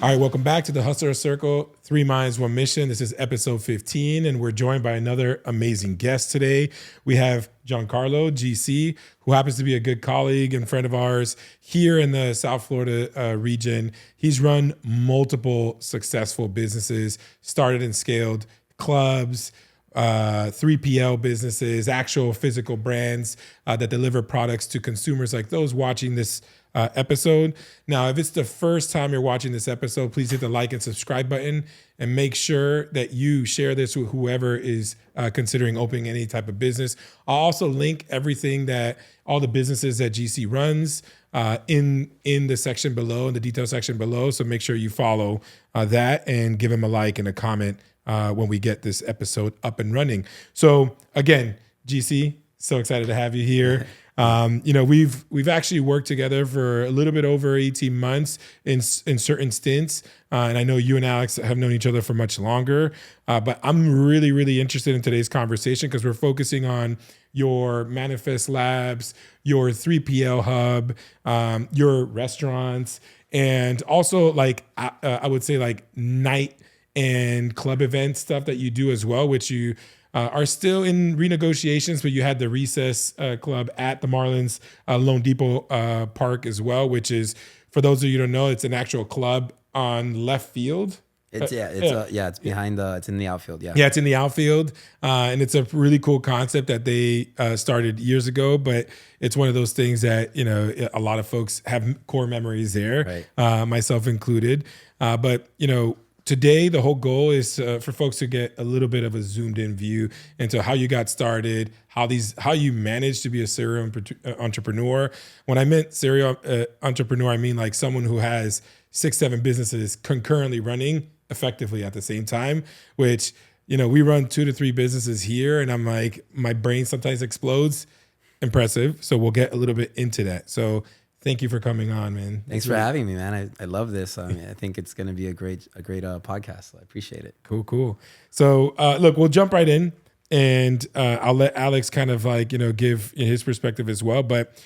All right, welcome back to the Hustler Circle, 3 Minds, 1 Mission. This is episode 15, and we're joined by another amazing guest today. We have Giancarlo, GC, who happens to be a good colleague and friend of ours here in the South Florida region. He's run multiple successful businesses, started and scaled clubs, 3PL businesses, actual physical brands that deliver products to consumers like those watching this episode. Now, if it's the first time you're watching this episode, please hit the like and subscribe button and make sure that you share this with whoever is considering opening any type of business. I'll also link everything that all the businesses that GC runs in the section below, in the detail section below. So make sure you follow that and give him a like and a comment when we get this episode up and running. So again, GC, so excited to have you here. We've actually worked together for a little bit over 18 months in certain stints. And I know you and Alex have known each other for much longer. But I'm really, really interested in today's conversation because we're focusing on your Manifest Labs, your 3PL hub, your restaurants, and also like, I would say like night and club event stuff that you do as well, which you are still in renegotiations, but you had the Recess Club at the Marlins Lone Depot Park as well, which is, for those of you who don't know, it's an actual club on left field. It's behind it's in the outfield. Yeah, it's in the outfield, and it's a really cool concept that they started years ago. But it's one of those things that a lot of folks have core memories there, right. Myself included. But today, the whole goal is for folks to get a little bit of a zoomed in view into how you got started, how you managed to be a serial entrepreneur. When I meant serial entrepreneur, I mean like someone who has 6-7 businesses concurrently running effectively at the same time, which, we run 2 to 3 businesses here, and I'm like, my brain sometimes explodes. Impressive. So we'll get a little bit into that. So thank you for coming on, man. Thanks for having me, man. I love this. I think it's going to be a great podcast. So I appreciate it. Cool. So look, we'll jump right in, and I'll let Alex kind of give his perspective as well. But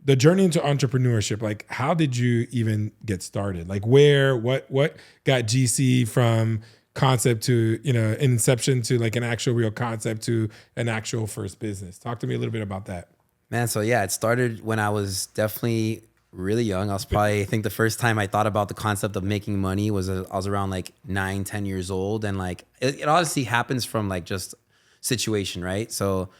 the journey into entrepreneurship, like how did you even get started? Like what got GC from concept to, inception to like an actual real concept to an actual first business? Talk to me a little bit about that. Man, so yeah, it started when I was definitely really young. I think the first time I thought about the concept of making money was I was around like 9-10 years old. And like, it honestly happens from like just situation, right? So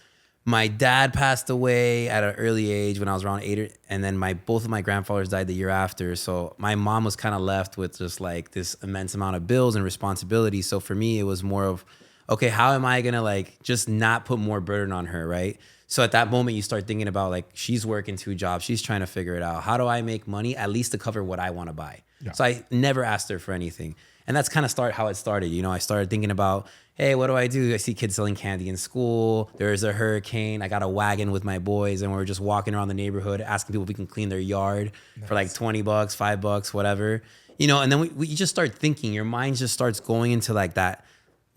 my dad passed away at an early age when I was around 8, and then both of my grandfathers died the year after. So my mom was kind of left with just like this immense amount of bills and responsibilities. So for me, it was more of, okay, how am I gonna like just not put more burden on her, right? So at that moment, you start thinking about like, she's working 2 jobs. She's trying to figure it out. How do I make money at least to cover what I want to buy? Yeah. So I never asked her for anything. And that's kind of how it started. I started thinking about, hey, what do? I see kids selling candy in school. There's a hurricane. I got a wagon with my boys, and we're just walking around the neighborhood asking people if we can clean their yard for like $20, $5, whatever. And then we just start thinking. Your mind just starts going into like that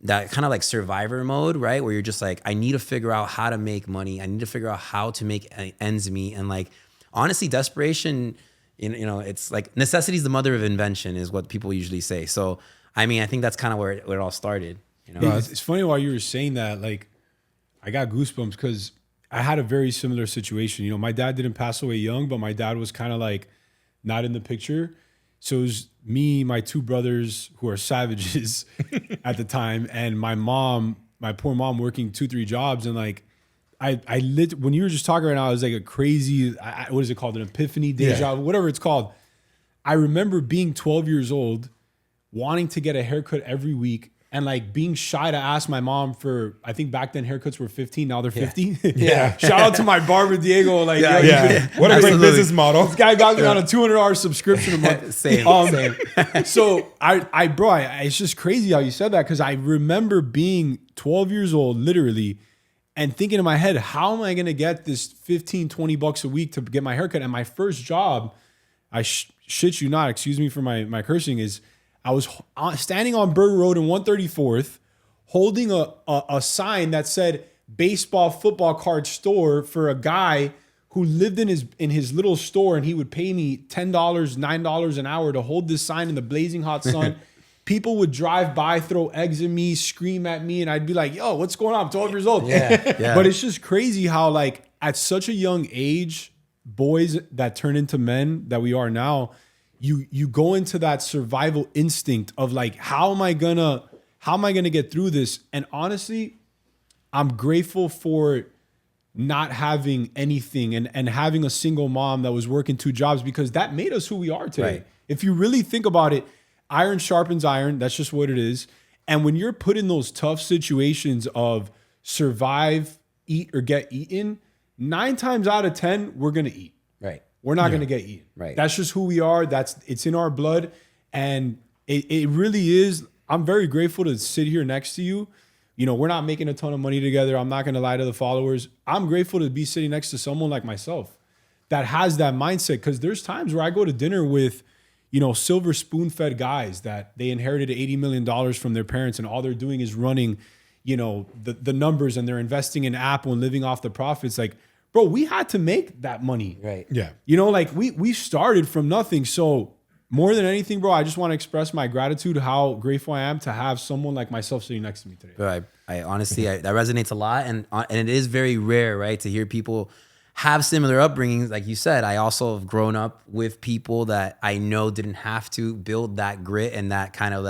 kind of like survivor mode, right? Where you're just like, I need to figure out how to make money. I need to figure out how to make ends meet. And like, honestly, desperation, it's like necessity is the mother of invention is what people usually say. So, I think that's kind of where it all started. It's funny while you were saying that, like, I got goosebumps because I had a very similar situation. My dad didn't pass away young, but my dad was kind of like not in the picture. So it was me, my 2 brothers who are savages at the time, and my poor mom working 2-3 jobs. And like, when you were just talking right now, it was like a crazy, what is it called? An epiphany, deja, whatever it's called. I remember being 12 years old, wanting to get a haircut every week, and like being shy to ask my mom for, I think back then haircuts were 15, now they're 50. Yeah. Shout out to my barber, Diego. Like, what a great business model. This guy got me on a $200 subscription a month. Same. So it's just crazy how you said that, because I remember being 12 years old, literally, and thinking in my head, how am I going to get this $15-$20 a week to get my haircut? And my first job, I shit you not, excuse me for my cursing, is I was standing on Burger Road in 134th, holding a sign that said baseball, football card store for a guy who lived in his little store, and he would pay me $10, $9 an hour to hold this sign in the blazing hot sun. People would drive by, throw eggs at me, scream at me, and I'd be like, yo, what's going on? I'm 12 years old. Yeah. But it's just crazy how, like, at such a young age, boys that turn into men that we are now, you go into that survival instinct of like, how am I gonna get through this? And honestly, I'm grateful for not having anything and having a single mom that was working 2 jobs, because that made us who we are today. Right. If you really think about it, iron sharpens iron. That's just what it is. And when you're put in those tough situations of survive, eat, or get eaten, 9 times out of 10, we're going to eat. Right. We're not going to get eaten. Right. That's just who we are. It's in our blood. And it really is. I'm very grateful to sit here next to you. You know, we're not making a ton of money together. I'm not going to lie to the followers. I'm grateful to be sitting next to someone like myself that has that mindset, because there's times where I go to dinner with, you know, silver spoon-fed guys that they inherited $80 million from their parents, and all they're doing is running, you know, the numbers, and they're investing in Apple and living off the profits. Like, bro, we had to make that money. Right. Yeah. You know, like we started from nothing. So more than anything, bro, I just want to express my gratitude, how grateful I am to have someone like myself sitting next to me today. But I honestly, that resonates a lot. And it is very rare, right, to hear people have similar upbringings. Like you said, I also have grown up with people that I know didn't have to build that grit and that kind of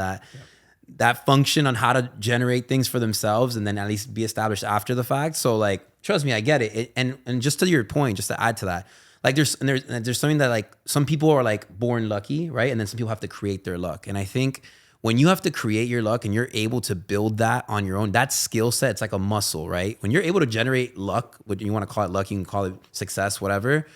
that function on how to generate things for themselves, and then at least be established after the fact. So like, trust me, I get it. And just to your point, just to add to that, like there's something that, like, some people are like born lucky, right? And then some people have to create their luck. And I think when you have to create your luck and you're able to build that on your own, that skill set, it's like a muscle, right? When you're able to generate luck, what you want to call it, luck, you can call it success, whatever.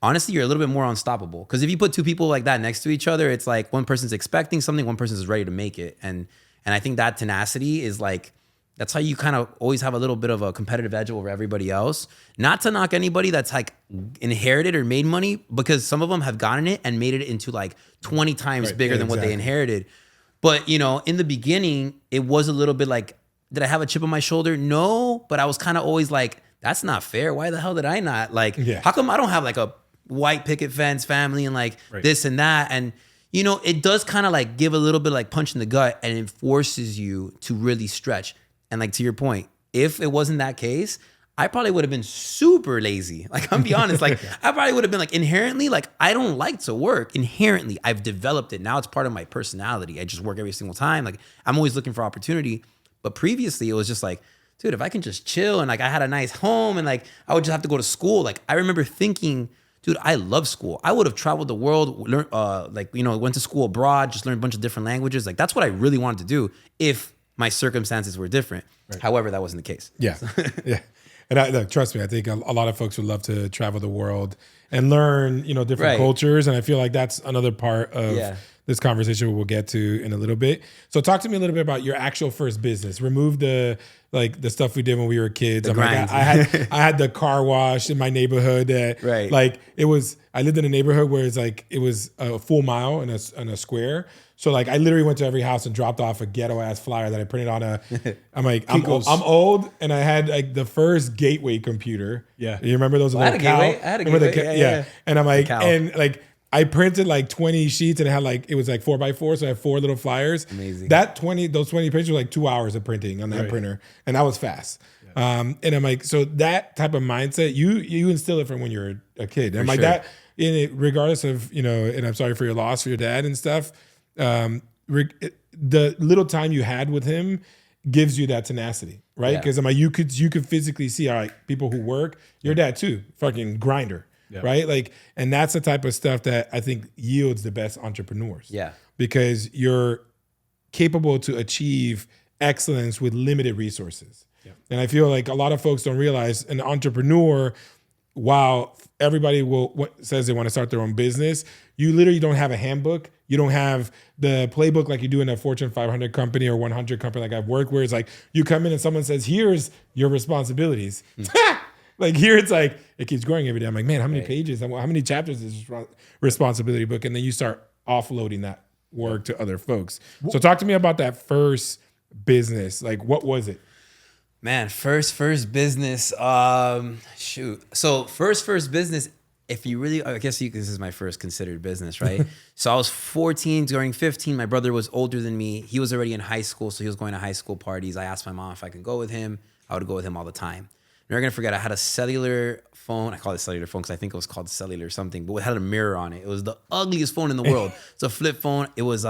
Honestly, you're a little bit more unstoppable. Because if you put 2 people like that next to each other, it's like one person's expecting something, one person's ready to make it. And I think that tenacity is like, that's how you kind of always have a little bit of a competitive edge over everybody else. Not to knock anybody that's like inherited or made money, because some of them have gotten it and made it into like 20 times bigger than what they inherited. But, you know, in the beginning, it was a little bit like, did I have a chip on my shoulder? No, but I was kind of always like, that's not fair. Why the hell did I not? Like, how come I don't have like a white picket fence family and like this and that? And, you know, it does kind of like give a little bit like punch in the gut, and it forces you to really stretch. And like, to your point, if it wasn't that case, I probably would have been super lazy. Like, I'm be honest, like I probably would have been like inherently, like, I don't like to work inherently. I've developed it. Now it's part of my personality. I just work every single time. Like, I'm always looking for opportunity. But previously it was just like, dude, if I can just chill and like I had a nice home and like I would just have to go to school. Like, I remember thinking, dude, I love school. I would have traveled the world, learned, like, you know, went to school abroad, just learned a bunch of different languages. Like, that's what I really wanted to do if my circumstances were different. However, that wasn't the case. Yeah. Yeah. And look, trust me, I think a lot of folks would love to travel the world and learn, you know, different cultures. And I feel like that's another part of this conversation we'll get to in a little bit. So talk to me a little bit about your actual first business. Remove the stuff we did when we were kids. I had the car wash in my neighborhood that like I lived in a neighborhood where it was a full mile in a square. So like I literally went to every house and dropped off a ghetto ass flyer that I printed on I'm like, I'm old, and I had like the first gateway computer. Yeah. You remember those? I had a gateway. Yeah. And I'm like, and like I printed like 20 sheets, and it was like 4x4. So I had 4 little flyers. Amazing. Those 20 pages were like 2 hours of printing on that printer. And that was fast. Yeah. And I'm like, so that type of mindset, you instill it from when you're a kid. And like that, regardless of, you know, and I'm sorry for your loss for your dad and stuff. The little time you had with him gives you that tenacity, right? Because I'm like, you could physically see, all right, people who work, your dad too, fucking grinder, right? Like, and that's the type of stuff that I think yields the best entrepreneurs. Yeah, because you're capable to achieve excellence with limited resources. Yeah. And I feel like a lot of folks don't realize an entrepreneur, while everybody says they want to start their own business, you literally don't have a handbook. You don't have the playbook like you do in a Fortune 500 company or 100 company like I've worked, where it's like you come in and someone says, here's your responsibilities. Like here it's like, it keeps growing every day. I'm like, man, how many pages, how many chapters is this responsibility book? And then you start offloading that work to other folks. So talk to me about that first business. Like, what was it? Man, first business. Shoot. So first business. If you really, I guess this is my first considered business, right? So I was 14, during 15. My brother was older than me. He was already in high school, so he was going to high school parties. I asked my mom if I could go with him. I would go with him all the time. Never gonna forget. I had a cellular phone. I call it cellular phone because I think it was called cellular something, but it had a mirror on it. It was the ugliest phone in the world. It's a flip phone. It was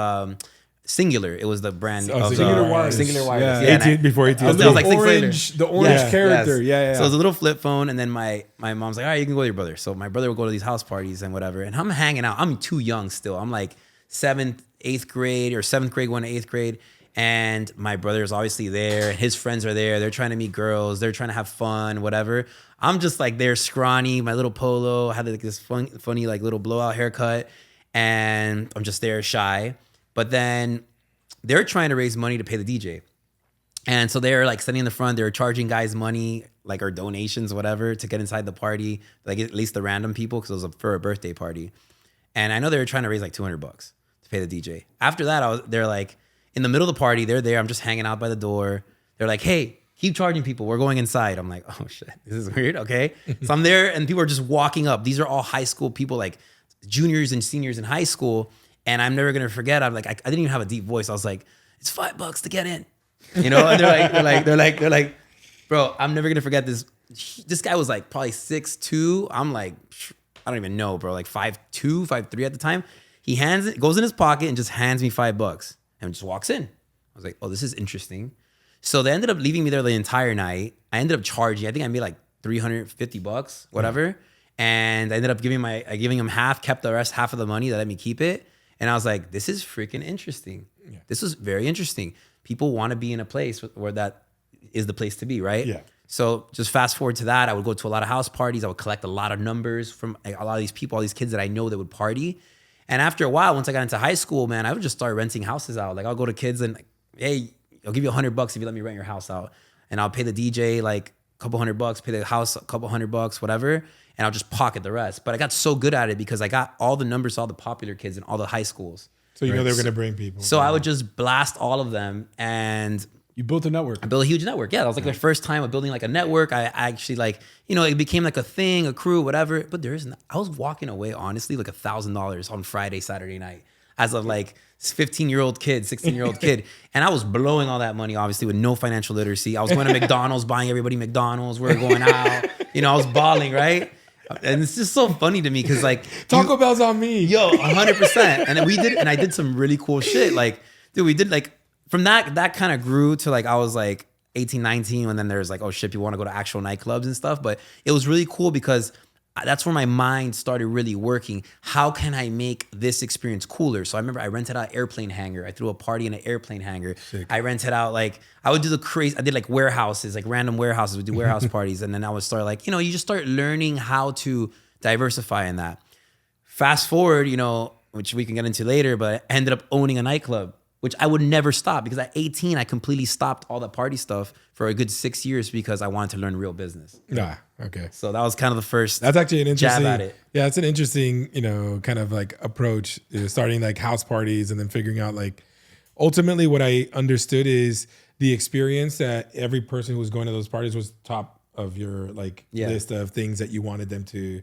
Singular. It was the brand of Singular Wireless. Singular Wireless. Yeah. 18 before 18. It was like orange, the orange character. Yes. Yeah. So it was a little flip phone, and then my mom's like, all right, you can go with your brother. So my brother would go to these house parties and whatever, and I'm hanging out. I'm too young still. I'm like 7th grade going to 8th grade. And my brother's obviously there. His friends are there. They're trying to meet girls. They're trying to have fun, whatever. I'm just like there, scrawny, my little polo. I had like this funny like little blowout haircut, and I'm just there, shy. But then they're trying to raise money to pay the DJ. And so they're like standing in the front. They're charging guys money, like or donations, whatever, to get inside the party. Like at least the random people, because it was for a birthday party. And I know they were trying to raise like $200 to pay the DJ. After that, they're like in the middle of the party. They're there. I'm just hanging out by the door. They're like, hey, keep charging people. We're going inside. I'm like, oh shit, this is weird. Okay. So I'm there and people are just walking up. These are all high school people, like juniors and seniors in high school. And I'm never going to forget. I'm like, I didn't even have a deep voice. I was like, it's $5 to get in, you know? And they're like, bro, I'm never going to forget this. This guy was like probably 6'2". I'm like, I don't even know, bro. Like 5'2", 5'3" at the time. He goes in his pocket and just hands me $5 and just walks in. I was like, oh, this is interesting. So they ended up leaving me there the entire night. I ended up charging. I think I made like $350, whatever. Yeah. And I ended up giving him half, kept the rest, half of the money. They let me keep it. And I was like, this is freaking interesting. Yeah. This was very interesting. People want to be in a place where that is the place to be, right? Yeah. So just fast forward to that. I would go to a lot of house parties. I would collect a lot of numbers from a lot of these people, all these kids that I know that would party. And after a while, once I got into high school, man, I would just start renting houses out. Like I'll go to kids and, hey, I'll give you $100 if you let me rent your house out. And I'll pay the DJ like a couple $100, pay the house a couple $100, whatever. And I'll just pocket the rest. But I got so good at it because I got all the numbers, all the popular kids in all the high schools. So you know they were going to bring people. So I would just blast all of them. And you built a network. I built a huge network. Yeah, that was like the first time of building like a network. I actually like, you know, it became like a thing, a crew, whatever. But I was walking away, honestly, like $1,000 on Friday, Saturday night as a like 15-year-old kid, 16-year-old kid. And I was blowing all that money, obviously, with no financial literacy. I was going to McDonald's, buying everybody McDonald's. We were going out. You know, I was balling, right? And it's just so funny to me because like Taco Bell's on me. Yo, 100%. And then I did some really cool shit. Like, dude, we did like from that kind of grew to like I was like 18, 19, and then there's like, oh shit, people want to go to actual nightclubs and stuff. But it was really cool because that's where my mind started really working. How can I make this experience cooler? So I remember I rented out an airplane hangar. I threw a party in an airplane hangar. Sick. I rented out like, I would do I did like warehouses, like random warehouses. We'd do warehouse parties. And then I would start like, you know, you just start learning how to diversify in that. Fast forward, you know, which we can get into later, but I ended up owning a nightclub, which I would never stop because at 18, I completely stopped all that party stuff for a good 6 years because I wanted to learn real business. Yeah. Okay. So that was kind of the first. That's actually an interesting. Jab at it. Yeah, it's an interesting, you know, kind of like approach. Starting like house parties and then figuring out like, ultimately, what I understood is the experience that every person who was going to those parties was top of your like list of things that you wanted them to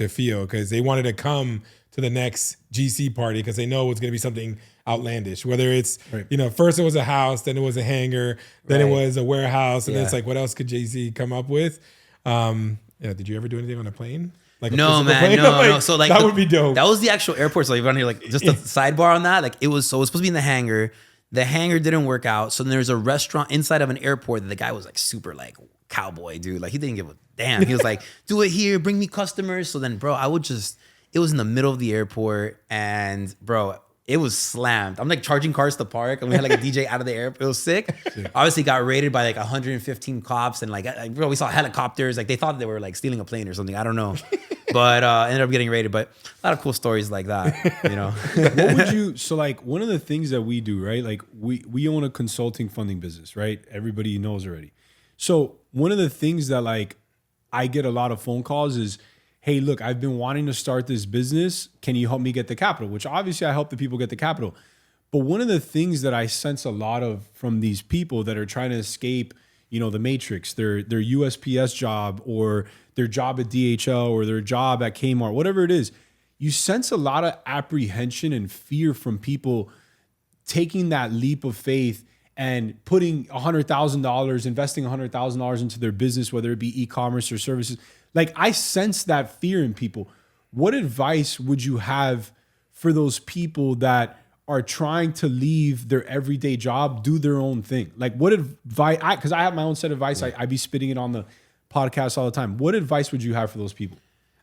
feel, because they wanted to come to the next GC party because they know it's going to be something outlandish. Whether it's you know, first it was a house, then it was a hangar, then it was a warehouse, and then it's like, what else could JC come up with? Yeah, did you ever do anything on a plane? Like no, man, plane? no. So like that would be dope. That was the actual airport. So like running like just a sidebar on that. Like it was supposed to be in the hangar. The hangar didn't work out. So then there's a restaurant inside of an airport that the guy was like super like cowboy dude. Like he didn't give a damn. He was like, do it here, bring me customers. So then, bro, it was in the middle of the airport, and bro, it was slammed. I'm like charging cars to park, and we had like a DJ out of the airport. It was sick. Obviously got raided by like 115 cops, and like bro, we saw helicopters. Like they thought they were like stealing a plane or something. I don't know, but ended up getting raided. But a lot of cool stories like that, you know. What would you? So like one of the things that we do, right? Like we own a consulting funding business, right? Everybody knows already. So one of the things that like I get a lot of phone calls is, hey, look, I've been wanting to start this business. Can you help me get the capital? Which obviously I help the people get the capital. But one of the things that I sense a lot of from these people that are trying to escape, the Matrix, their USPS job, or their job at DHL, or their job at Kmart, whatever it is, you sense a lot of apprehension and fear from people taking that leap of faith and putting $100,000, investing $100,000 into their business, whether it be e-commerce or services. Like, I sense that fear in people. What advice would you have for those people that are trying to leave their everyday job, do their own thing? Like, what advice, because I have my own set of advice. I be spitting it on the podcast all the time. What advice would you have for those people?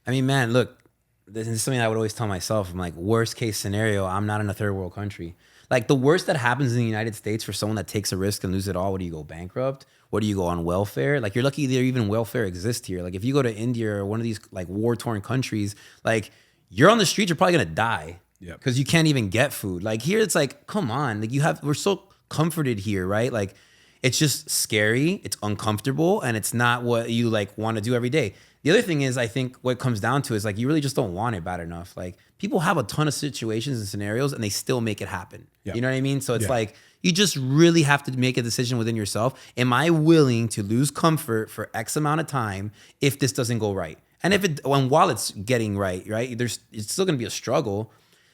I mean, man, look, this is something I would always tell myself. I'm like, worst case scenario, I'm not in a third world country. Like, the worst that happens in the United States for someone that takes a risk and lose it all, what do you go bankrupt? What do you go on welfare? Like, you're lucky there even welfare exists here. Like, if you go to India or one of these like war-torn countries, like, you're on the street, you're probably gonna die. Yep. Because you can't even get food. Like, here it's like, come on, like we're so comforted here, right? Like, it's just scary, it's uncomfortable, and it's not what you like want to do every day. The other thing is, I think what it comes down to is like, you really just don't want it bad enough. Like, people have a ton of situations and scenarios and they still make it happen. Yeah. You know what I mean? So it's like, you just really have to make a decision within yourself. Am I willing to lose comfort for X amount of time if this doesn't go right? And while it's getting right, it's still gonna be a struggle.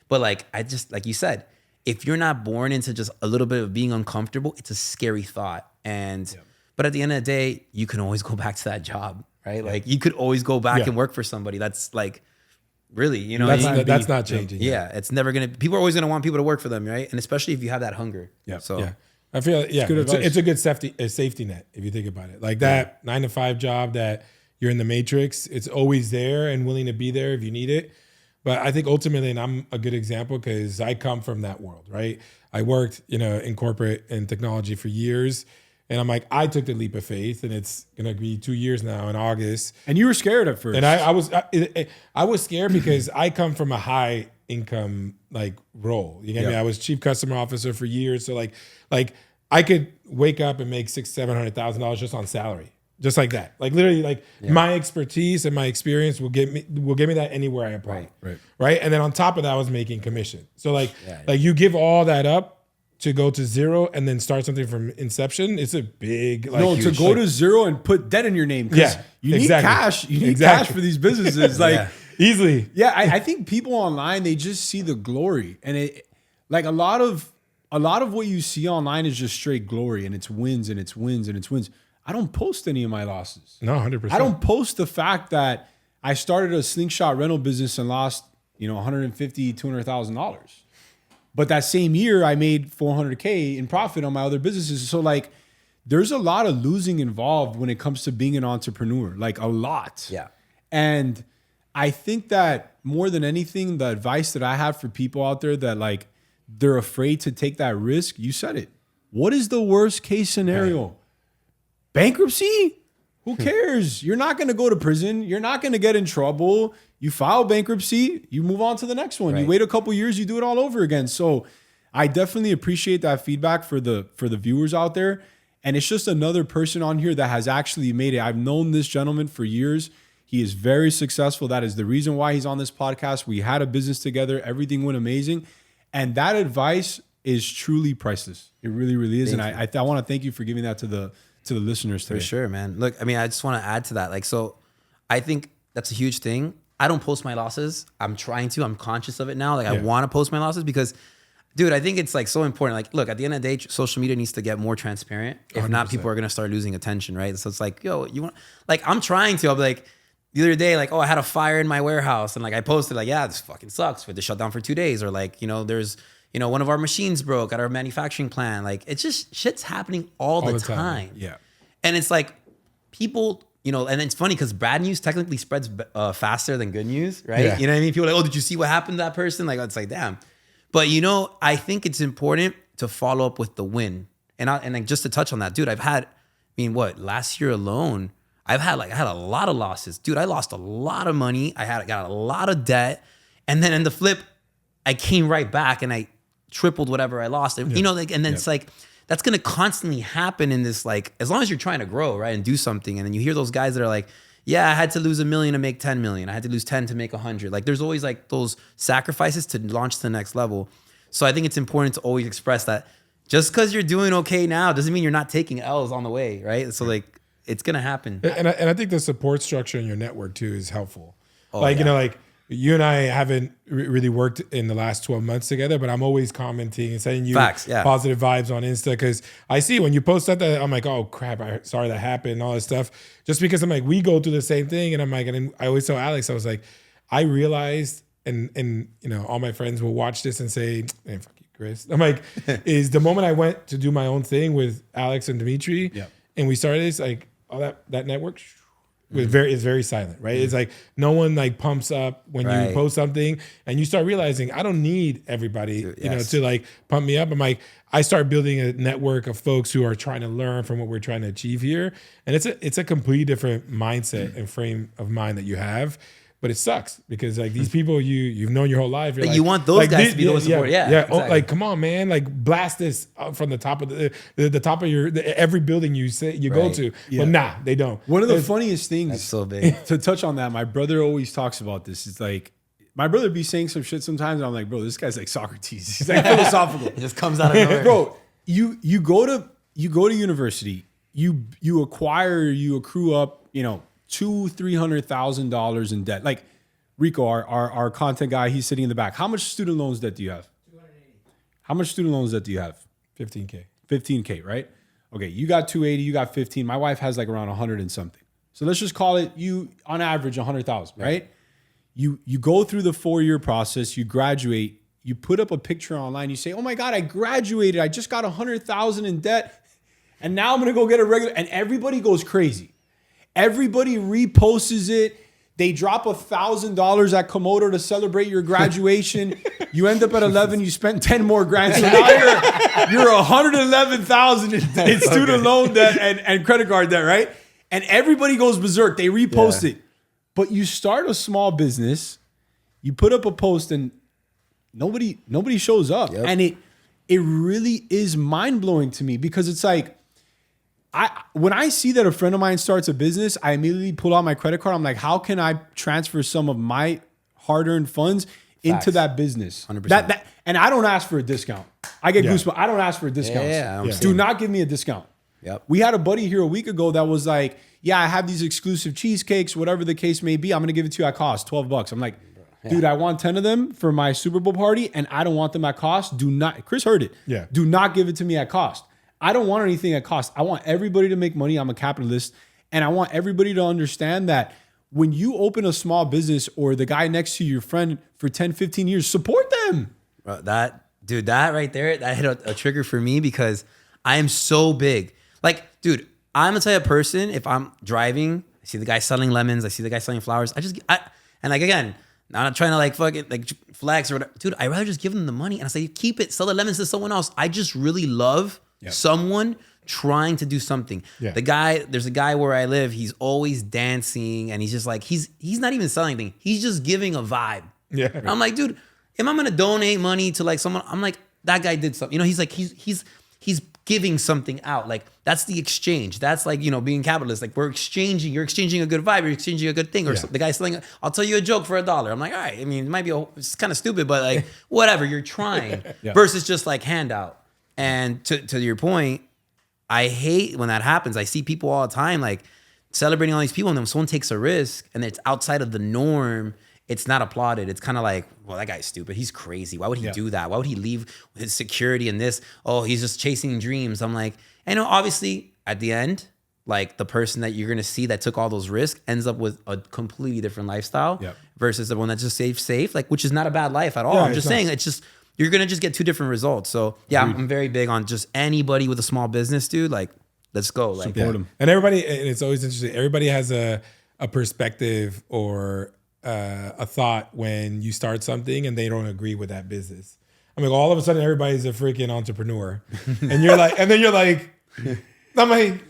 But like, like you said, if you're not born into just a little bit of being uncomfortable, it's a scary thought. But at the end of the day, you can always go back to that job, right? Yeah. Like, you could always go back and work for somebody. That's like, really, that's not changing. Yeah, it's never gonna. People are always gonna want people to work for them, right? And especially if you have that hunger. Yeah. So I feel it's a good safety net if you think about it. Like that 9-to-5 job that you're in the Matrix, it's always there and willing to be there if you need it. But I think ultimately, and I'm a good example because I come from that world, right? I worked, in corporate and technology for years. And I'm like, I took the leap of faith, and it's gonna be 2 years now in August. And you were scared at first. And I was scared because I come from a high income like role. You get me? I was chief customer officer for years, so like I could wake up and make $600,000-$700,000 just on salary, just like that. Like literally, like my expertise and my experience will give me that anywhere I apply. Right. And then on top of that, I was making commission. So like you give all that up to go to zero and then start something from inception, it's a big to go to zero and put debt in your name. You need cash. You need cash for these businesses. Easily. Yeah, I think people online, they just see the glory. And it like a lot of what you see online is just straight glory, and it's wins and it's wins and it's wins. I don't post any of my losses. No, 100%. I don't post the fact that I started a slingshot rental business and lost, $150,000, $200,000. But that same year, I made $400K in profit on my other businesses. So like, there's a lot of losing involved when it comes to being an entrepreneur, like a lot. Yeah. And I think that more than anything, the advice that I have for people out there that like, they're afraid to take that risk, you said it. What is the worst case scenario? Right. Bankruptcy? Who cares? You're not going to go to prison. You're not going to get in trouble. You file bankruptcy, you move on to the next one. Right. You wait a couple years, you do it all over again. So I definitely appreciate that feedback for the viewers out there. And it's just another person on here that has actually made it. I've known this gentleman for years. He is very successful. That is the reason why he's on this podcast. We had a business together. Everything went amazing. And that advice is truly priceless. It really, really is. Thank you. I want to thank you for giving that to the listeners today. For sure, man. Look, I mean, I just want to add to that. Like, so I think that's a huge thing. I don't post my losses. I'm trying to. I'm conscious of it now. Like, I want to post my losses because, dude, I think it's like so important. Like, look, at the end of the day, social media needs to get more transparent. If 100%. Not, people are gonna start losing attention, right? So it's like, yo, you want? Like, I'm trying to. I'll be like, the other day, like, oh, I had a fire in my warehouse, and like, I posted like, yeah, this fucking sucks. We had to shut down for 2 days, or like, there's, one of our machines broke at our manufacturing plant. Like, it's just shit's happening all the time. Yeah, and it's like people. And it's funny because bad news technically spreads faster than good news, right? Yeah. You know what I mean? People are like, oh, did you see what happened to that person? Like, it's like, damn. But, I think it's important to follow up with the win. And like, just to touch on that, dude, last year alone, I had a lot of losses. Dude, I lost a lot of money. I got a lot of debt. And then in the flip, I came right back and I tripled whatever I lost. And, it's like, that's going to constantly happen in this, like, as long as you're trying to grow, right, and do something. And then you hear those guys that are like, yeah, I had to lose $1 million to make 10 million. I had to lose 10 to make 100. Like, there's always like those sacrifices to launch to the next level. So I think it's important to always express that just because you're doing okay now doesn't mean you're not taking L's on the way, right? So like it's gonna happen. And I think the support structure in your network too is helpful. Oh, like, yeah. you know, like you and I haven't really worked in the last 12 months together, but I'm always commenting and sending you Facts, yeah. positive vibes on Insta because I see when you post that, I'm like, oh crap, sorry that happened and all this stuff. Just because I'm like, we go through the same thing. And I'm like, and I always tell Alex, I was like, I realized, and you know, all my friends will watch this and say, man, fuck you, Chris. I'm like, is the moment I went to do my own thing with Alex and Dimitri, and we started this, like all that network was very silent, right? It's like no one like pumps up when you post something, and you start realizing I don't need everybody, you know, to like pump me up. I'm like, I start building a network of folks who are trying to learn from what we're trying to achieve here, and it's a completely different mindset and frame of mind that you have. But it sucks because like these people you've known your whole life. You're But like, you want those guys to be the ones support. Yeah. Oh, Exactly. like come on, man! Like blast this up from the top of the top of every building you go to. Yeah. But nah, they don't. One of the funniest things That's so big. to touch on that, my brother always talks about this. It's like my brother be saying some shit sometimes, and I'm like, bro, this guy's like Socrates. He's like philosophical. It just comes out of nowhere. Bro, you go to university, you accrue up, you know, $200,000-$300,000 in debt. Like Rico, our content guy, he's sitting in the back. How much student loans debt do you have? 280. How much student loans debt do you have? 15K. 15K, right? Okay, you got 280, you got 15. My wife has like around 100 and something. So let's just call it you on average 100,000, right? You go through the 4-year process, you graduate, you put up a picture online, you say, "Oh my God, I graduated. I just got 100,000 in debt, and now I'm gonna go get a regular." And everybody goes crazy. Everybody reposts it. They drop $1,000 at Komodo to celebrate your graduation. You end up at 11. You spent 10 more grand. So now you're 111,000 in student loan debt and credit card debt, right? And everybody goes berserk. They repost it. But you start a small business. You put up a post and nobody shows up. Yep. And it really is mind blowing to me because it's like, when I see that a friend of mine starts a business, I immediately pull out my credit card. I'm like, how can I transfer some of my hard-earned funds into that business? 100%. And I don't ask for a discount. I get goosebumps. I don't ask for a discount. Do not give me a discount. Yep. We had a buddy here a week ago that was like, yeah, I have these exclusive cheesecakes, whatever the case may be. I'm going to give it to you at cost, $12. I'm like, dude, I want 10 of them for my Super Bowl party, and I don't want them at cost. Do not, Chris heard it. Yeah. Do not give it to me at cost. I don't want anything at cost. I want everybody to make money. I'm a capitalist. And I want everybody to understand that when you open a small business or the guy next to your friend for 10, 15 years, support them. Bro, that right there, that hit a trigger for me because I am so big. Like, dude, I'm the type of person, if I'm driving, I see the guy selling lemons, I see the guy selling flowers, and like, again, I'm not trying to like fucking like flex or whatever. Dude, I'd rather just give them the money and I say, keep it, sell the lemons to someone else. I just really love someone trying to do something. Yeah. There's a guy where I live, he's always dancing and he's just like, he's not even selling anything. He's just giving a vibe. Yeah. I'm like, dude, am I gonna donate money to like someone? I'm like, that guy did something. You know, he's like, he's giving something out. Like that's the exchange. That's like, you know, being capitalist. Like you're exchanging a good vibe, you're exchanging a good thing. Or the guy's selling, I'll tell you a joke for $1. I'm like, all right, I mean, it might be, it's kind of stupid, but like, whatever, you're trying versus just like handout. And to your point, I hate when that happens. I see people all the time, like celebrating all these people. And then when someone takes a risk and it's outside of the norm, it's not applauded. It's kind of like, well, that guy's stupid. He's crazy. Why would he do that? Why would he leave his security and this? Oh, he's just chasing dreams. I'm like, I know obviously at the end, like the person that you're going to see that took all those risks ends up with a completely different lifestyle versus the one that just safe, like, which is not a bad life at all. I'm just saying it's just, you're going to just get two different results. So yeah, I'm very big on just anybody with a small business, dude. Like, let's go. Like, support them. And everybody, and it's always interesting. Everybody has a perspective or a thought when you start something and they don't agree with that business. I mean, all of a sudden everybody's a freaking entrepreneur, and you're like, and then you're like, I'm like,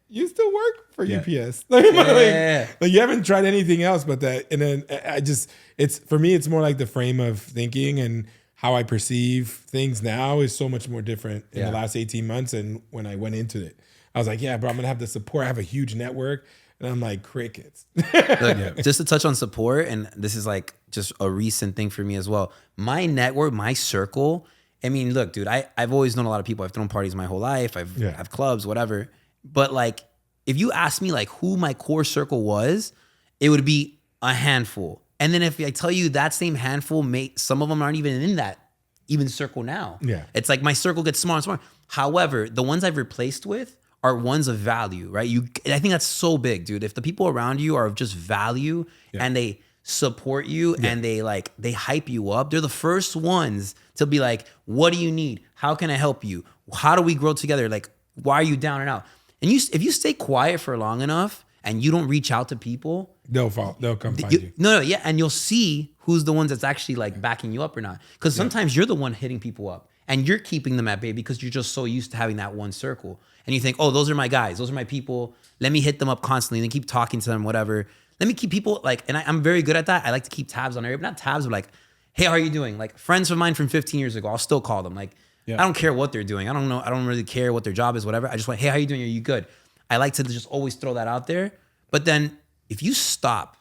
you still work for UPS? Like you haven't tried anything else but that. And then it's for me, it's more like the frame of thinking and how I perceive things now is so much more different in the last 18 months. And when I went into it, I was like, yeah, bro, I'm gonna have the support. I have a huge network. And I'm like, crickets. Look, just to touch on support, and this is like just a recent thing for me as well. My network, my circle, I mean, look, dude, I've always known a lot of people. I've thrown parties my whole life. I've clubs, whatever. But like, if you ask me like who my core circle was, it would be a handful. And then if I tell you that same handful, some of them aren't even in that even circle now. Yeah. It's like my circle gets smaller and smaller. However, the ones I've replaced with are ones of value, right? I think that's so big, dude. If the people around you are of just value and they support you and they hype you up, they're the first ones to be like, what do you need? How can I help you? How do we grow together? Like, why are you down and out? And if you stay quiet for long enough and you don't reach out to people, they'll come find you. No, yeah. And you'll see who's the ones that's actually like backing you up or not. Because sometimes you're the one hitting people up and you're keeping them at bay because you're just so used to having that one circle. And you think, oh, those are my guys. Those are my people. Let me hit them up constantly and then keep talking to them, whatever. Let me keep people like, and I'm very good at that. I like to keep tabs on everybody, not tabs, but like, hey, how are you doing? Like friends of mine from 15 years ago, I'll still call them. Like, I don't care what they're doing. I don't know. I don't really care what their job is, whatever. I just want, hey, how are you doing? Are you good? I like to just always throw that out there. But then if you stop,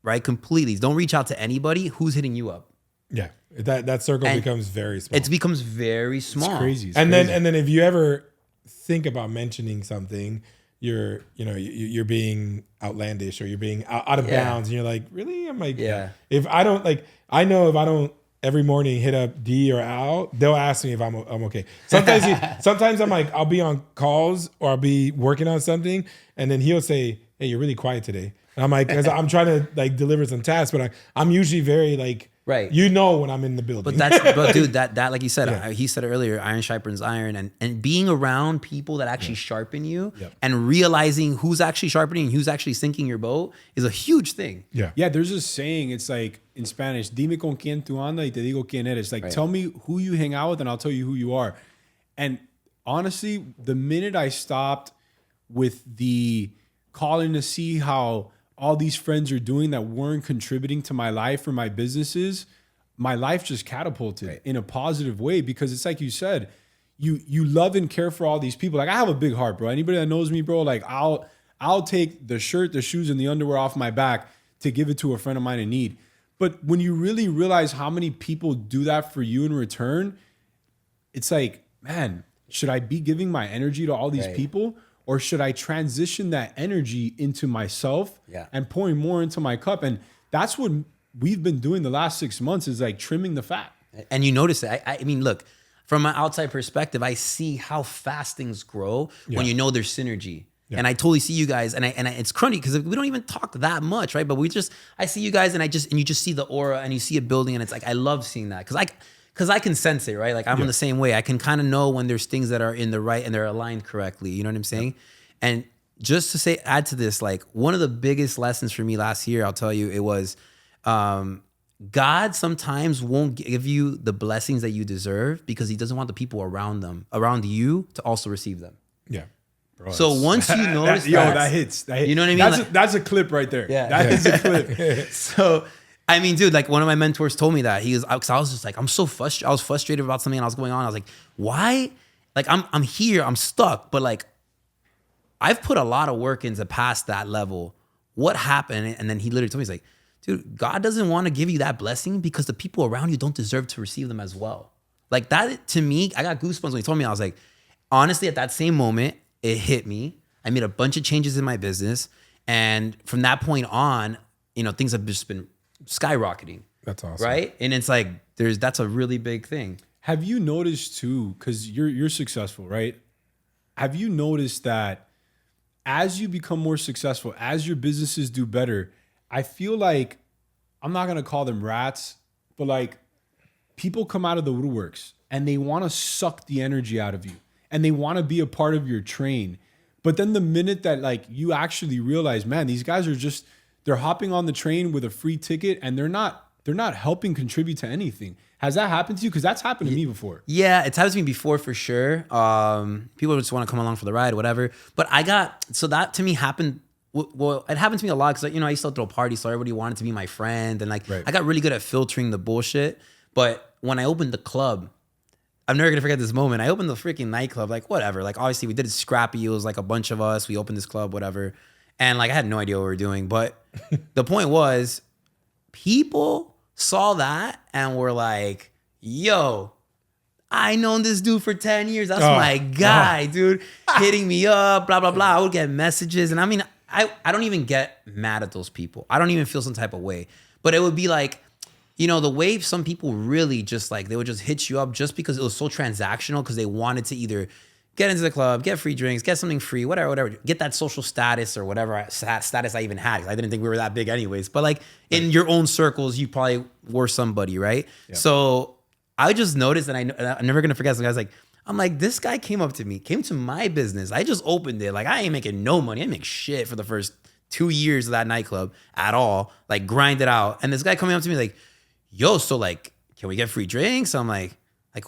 right, completely, don't reach out to anybody, who's hitting you up? Yeah. That circle becomes very small. It becomes very small. It's crazy. It's and crazy. then if you ever think about mentioning something, you're being outlandish or you're being out of bounds, and you're like, really? I'm like, if I don't like, I know if I don't every morning hit up D or Al, they'll ask me if I'm okay. Sometimes I'm like, I'll be on calls or I'll be working on something, and then he'll say, hey, you're really quiet today. And I'm like, because I'm trying to like deliver some tasks, but I'm usually very like, right. You know when I'm in the building. But dude, that like you said, he said it earlier, iron sharpens iron, and being around people that actually sharpen you and realizing who's actually sharpening and who's actually sinking your boat is a huge thing. Yeah, there's a saying, it's like in Spanish, dime con quien tú andas y te digo quién eres. Like, tell me who you hang out with and I'll tell you who you are. And honestly, the minute I stopped with the calling to see how all these friends are doing that weren't contributing to my life or my businesses, my life just catapulted in a positive way, because it's like you said, you love and care for all these people. Like, I have a big heart, bro. Anybody that knows me, bro, like I'll take the shirt, the shoes, and the underwear off my back to give it to a friend of mine in need. But when you really realize how many people do that for you in return, it's like, man, should I be giving my energy to all these people? Or should I transition that energy into myself and pouring more into my cup? And that's what we've been doing the last 6 months, is like trimming the fat. And you notice it. I mean, look, from an outside perspective, I see how fast things grow when you know there's synergy. Yeah. And I totally see you guys, and it's cruddy because we don't even talk that much, right? But I see you guys, and you just see the aura, and you see it building, and it's like, I love seeing that because I can sense it, right? Like, I'm in the same way. I can kind of know when there's things that are in the right and they're aligned correctly. You know what I'm saying? And just to add to this, like, one of the biggest lessons for me last year, I'll tell you, it was God sometimes won't give you the blessings that you deserve because he doesn't want the people around you to also receive them. Yeah. Bro, so once you notice that hits. You know what I mean? That's a clip right there. Yeah. That is a clip. So, I mean, dude, like, one of my mentors told me that. Because I was just like, I'm so frustrated. I was frustrated about something and I was going on. I was like, why? Like, I'm here, I'm stuck, but like, I've put a lot of work into past that level. What happened? And then he literally told me, he's like, dude, God doesn't want to give you that blessing because the people around you don't deserve to receive them as well. Like, that, to me, I got goosebumps when he told me. I was like, honestly, at that same moment, it hit me. I made a bunch of changes in my business. And from that point on, things have just been skyrocketing. That's awesome. Right? And it's like, that's a really big thing. Have you noticed too, because you're successful, right? Have you noticed that as you become more successful, as your businesses do better, I feel like, I'm not going to call them rats, but like, people come out of the woodworks and they want to suck the energy out of you and they want to be a part of your train. But then the minute that like you actually realize, man, these guys are just, they're hopping on the train with a free ticket and they're not helping contribute to anything. Has that happened to you? Because that's happened to me before. Yeah, it's happened to me before for sure. People just want to come along for the ride, whatever. But so that to me happened. Well, it happened to me a lot because I used to throw parties, so everybody wanted to be my friend, and like I got really good at filtering the bullshit. But when I opened the club, I'm never gonna forget this moment. I opened the freaking nightclub, like whatever. Like obviously we did it scrappy. It was like a bunch of us. We opened this club, whatever, and like I had no idea what we were doing. But the point was, people saw that and were like, yo, I known this dude for 10 years. That's my guy, dude. Hitting me up, blah, blah, blah. I would get messages. And I mean, I don't even get mad at those people. I don't even feel some type of way. But it would be like, you know, the way some people really just like, they would just hit you up just because it was so transactional because they wanted to either get into the club, get free drinks, get something free, whatever, get that social status or whatever status I even had. I didn't think we were that big anyways. But like in your own circles, you probably were somebody, right? Yeah. So I just noticed, and I'm never going to forget, some guy's like, I'm like, this guy came up to me, came to my business. I just opened it. Like, I ain't making no money. I didn't make shit for the first 2 years of that nightclub at all. Like, grind it out. And this guy coming up to me like, yo, so like, can we get free drinks? I'm like,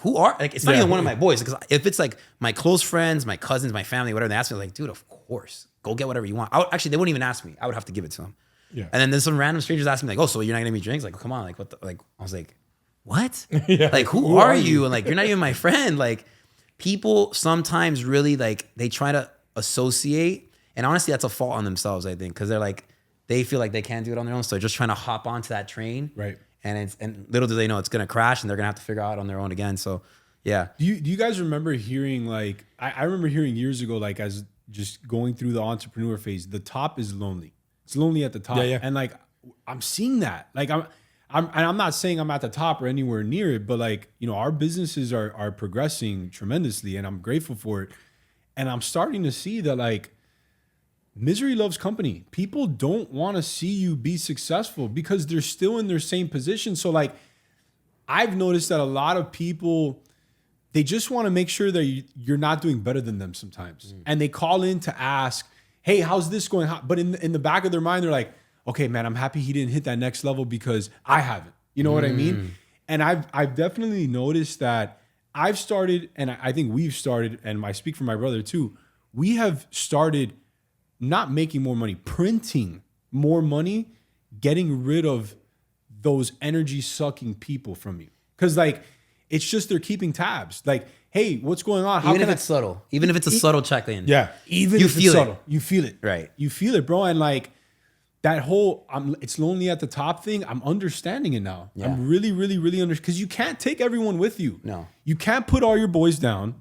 who are, like, it's not even one of my boys. Because if it's like my close friends, my cousins, my family, whatever, they ask me, like, dude, of course, go get whatever you want. Actually, they wouldn't even ask me. I would have to give it to them. Yeah. And then there's some random strangers asking me, like, oh, so you're not gonna give me drinks? Like, come on, like, what the, like, I was like, what? Yeah. Like, who are you? And like, you're not even my friend. Like, people sometimes really like, they try to associate. And honestly, that's a fault on themselves, I think, because they're like, they feel like they can't do it on their own. So they're just trying to hop onto that train. Right. And little do they know it's going to crash and they're going to have to figure out on their own again. So, yeah. Do you guys remember hearing, like, I remember hearing years ago, like, as just going through the entrepreneur phase, the top is lonely. It's lonely at the top. Yeah. And like, I'm seeing that. Like, I'm not saying I'm at the top or anywhere near it, but like, you know, our businesses are progressing tremendously and I'm grateful for it. And I'm starting to see that, like, misery loves company. People don't want to see you be successful because they're still in their same position. So like, I've noticed that a lot of people, they just want to make sure that you're not doing better than them sometimes. And they call in to ask, hey, how's this going? But in the back of their mind, they're like, okay, man, I'm happy he didn't hit that next level because I haven't. You know what I mean? And I've definitely noticed that I've started, and I think we've started, and I speak for my brother too, we have started not making more money, printing more money, getting rid of those energy sucking people from you. Cause like, it's just, they're keeping tabs. Like, hey, what's going on? Even if it's subtle, even if it's a subtle check-in. Yeah. Even if it's subtle, you feel it. Right. You feel it, bro. And like that whole, it's lonely at the top thing, I'm understanding it now. Yeah. I'm really, really, really cause you can't take everyone with you. No. You can't put all your boys down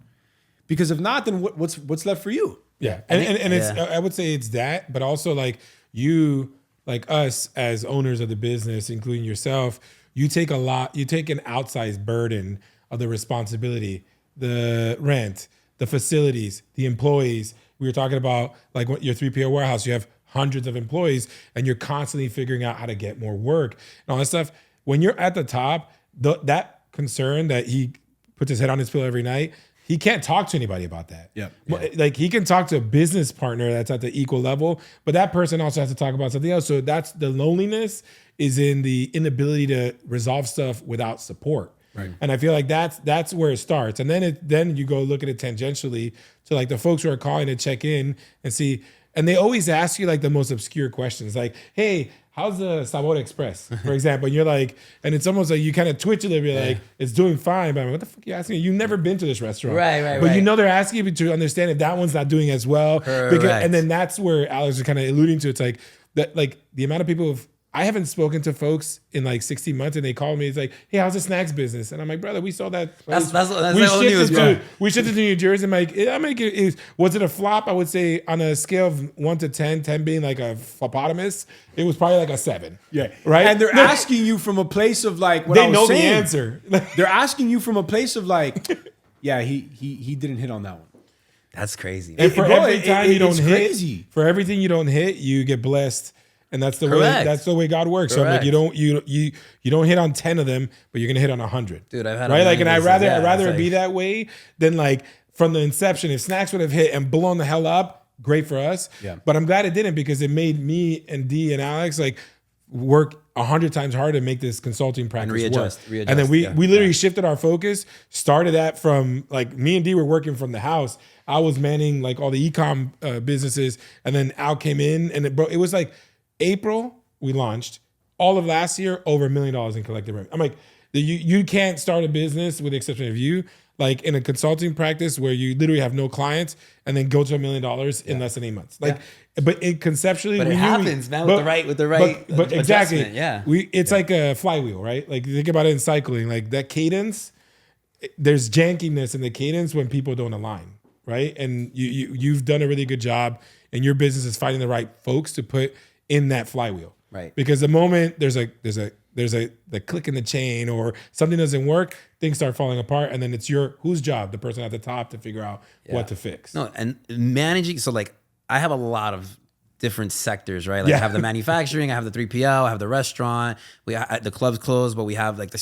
because if not, then what's left for you? Yeah. And it's, I would say it's that, but also like you, like us as owners of the business, including yourself, you take an outsized burden of the responsibility, the rent, the facilities, the employees. We were talking about like what your 3PL warehouse, you have hundreds of employees and you're constantly figuring out how to get more work and all that stuff. When you're at the top, that concern that he puts his head on his pillow every night, he can't talk to anybody about that. Yeah. Like he can talk to a business partner that's at the equal level, but that person also has to talk about something else. So that's the loneliness is in the inability to resolve stuff without support. Right. And I feel like that's where it starts. And then you go look at it tangentially to like the folks who are calling to check in and see, and they always ask you like the most obscure questions, like, hey, how's the Sabor Express, for example? And you're like, and it's almost like you kind of twitch a little bit, like, it's doing fine. But I'm like, what the fuck are you asking? You've never been to this restaurant. Right. But you know they're asking you to understand if that one's not doing as well. Because, and then that's where Alex is kind of alluding to. It's like, that, like the amount of people I haven't spoken to folks in like 60 months and they call me, it's like, hey, how's the snacks business? And I'm like, brother, we saw that. That's news, we shifted to New Jersey. I'm like, was it a flop? I would say on a scale of 1 to 10, 10 being like a flopotamus, it was probably like a 7. Yeah. Right. And they're asking you from a place of like, what they I was know saying. the answer. They're asking you from a place of like, yeah, he didn't hit on that one. That's crazy. And for every time you don't hit, for everything you don't hit, you get blessed. And that's the way. That's the way God works. Correct. So I'm like, you don't hit on 10 of them, but you're gonna hit on 100. Dude, I've had right. Like, and I'd rather it be that way than like from the inception. If Snacks would have hit and blown the hell up, great for us. Yeah. But I'm glad it didn't because it made me and D and Alex like work 100 times harder to make this consulting practice readjust. And then we literally shifted our focus. Started that from like me and D were working from the house. I was manning like all the e-com businesses, and then Al came in, and it was like. April, we launched. All of last year, over $1 million in collective revenue. I'm like, you can't start a business with the exception of you, like in a consulting practice where you literally have no clients and then go to $1 million in less than 8 months. Like, but conceptually, but it happens, man, with the right. But exactly, yeah. It's like a flywheel, right? Like think about it in cycling, like that cadence. there's jankiness in the cadence when people don't align, right? And you've done a really good job, and your business is finding the right folks to put in that flywheel, Right? because the moment there's the click in the chain or something doesn't work, things start falling apart, and then it's whose job, the person at the top, to figure out what to fix. No, and managing. So like, I have a lot of different sectors, right? Like I have the manufacturing, I have the 3PL, I have the restaurant. The club's closed, but we have like the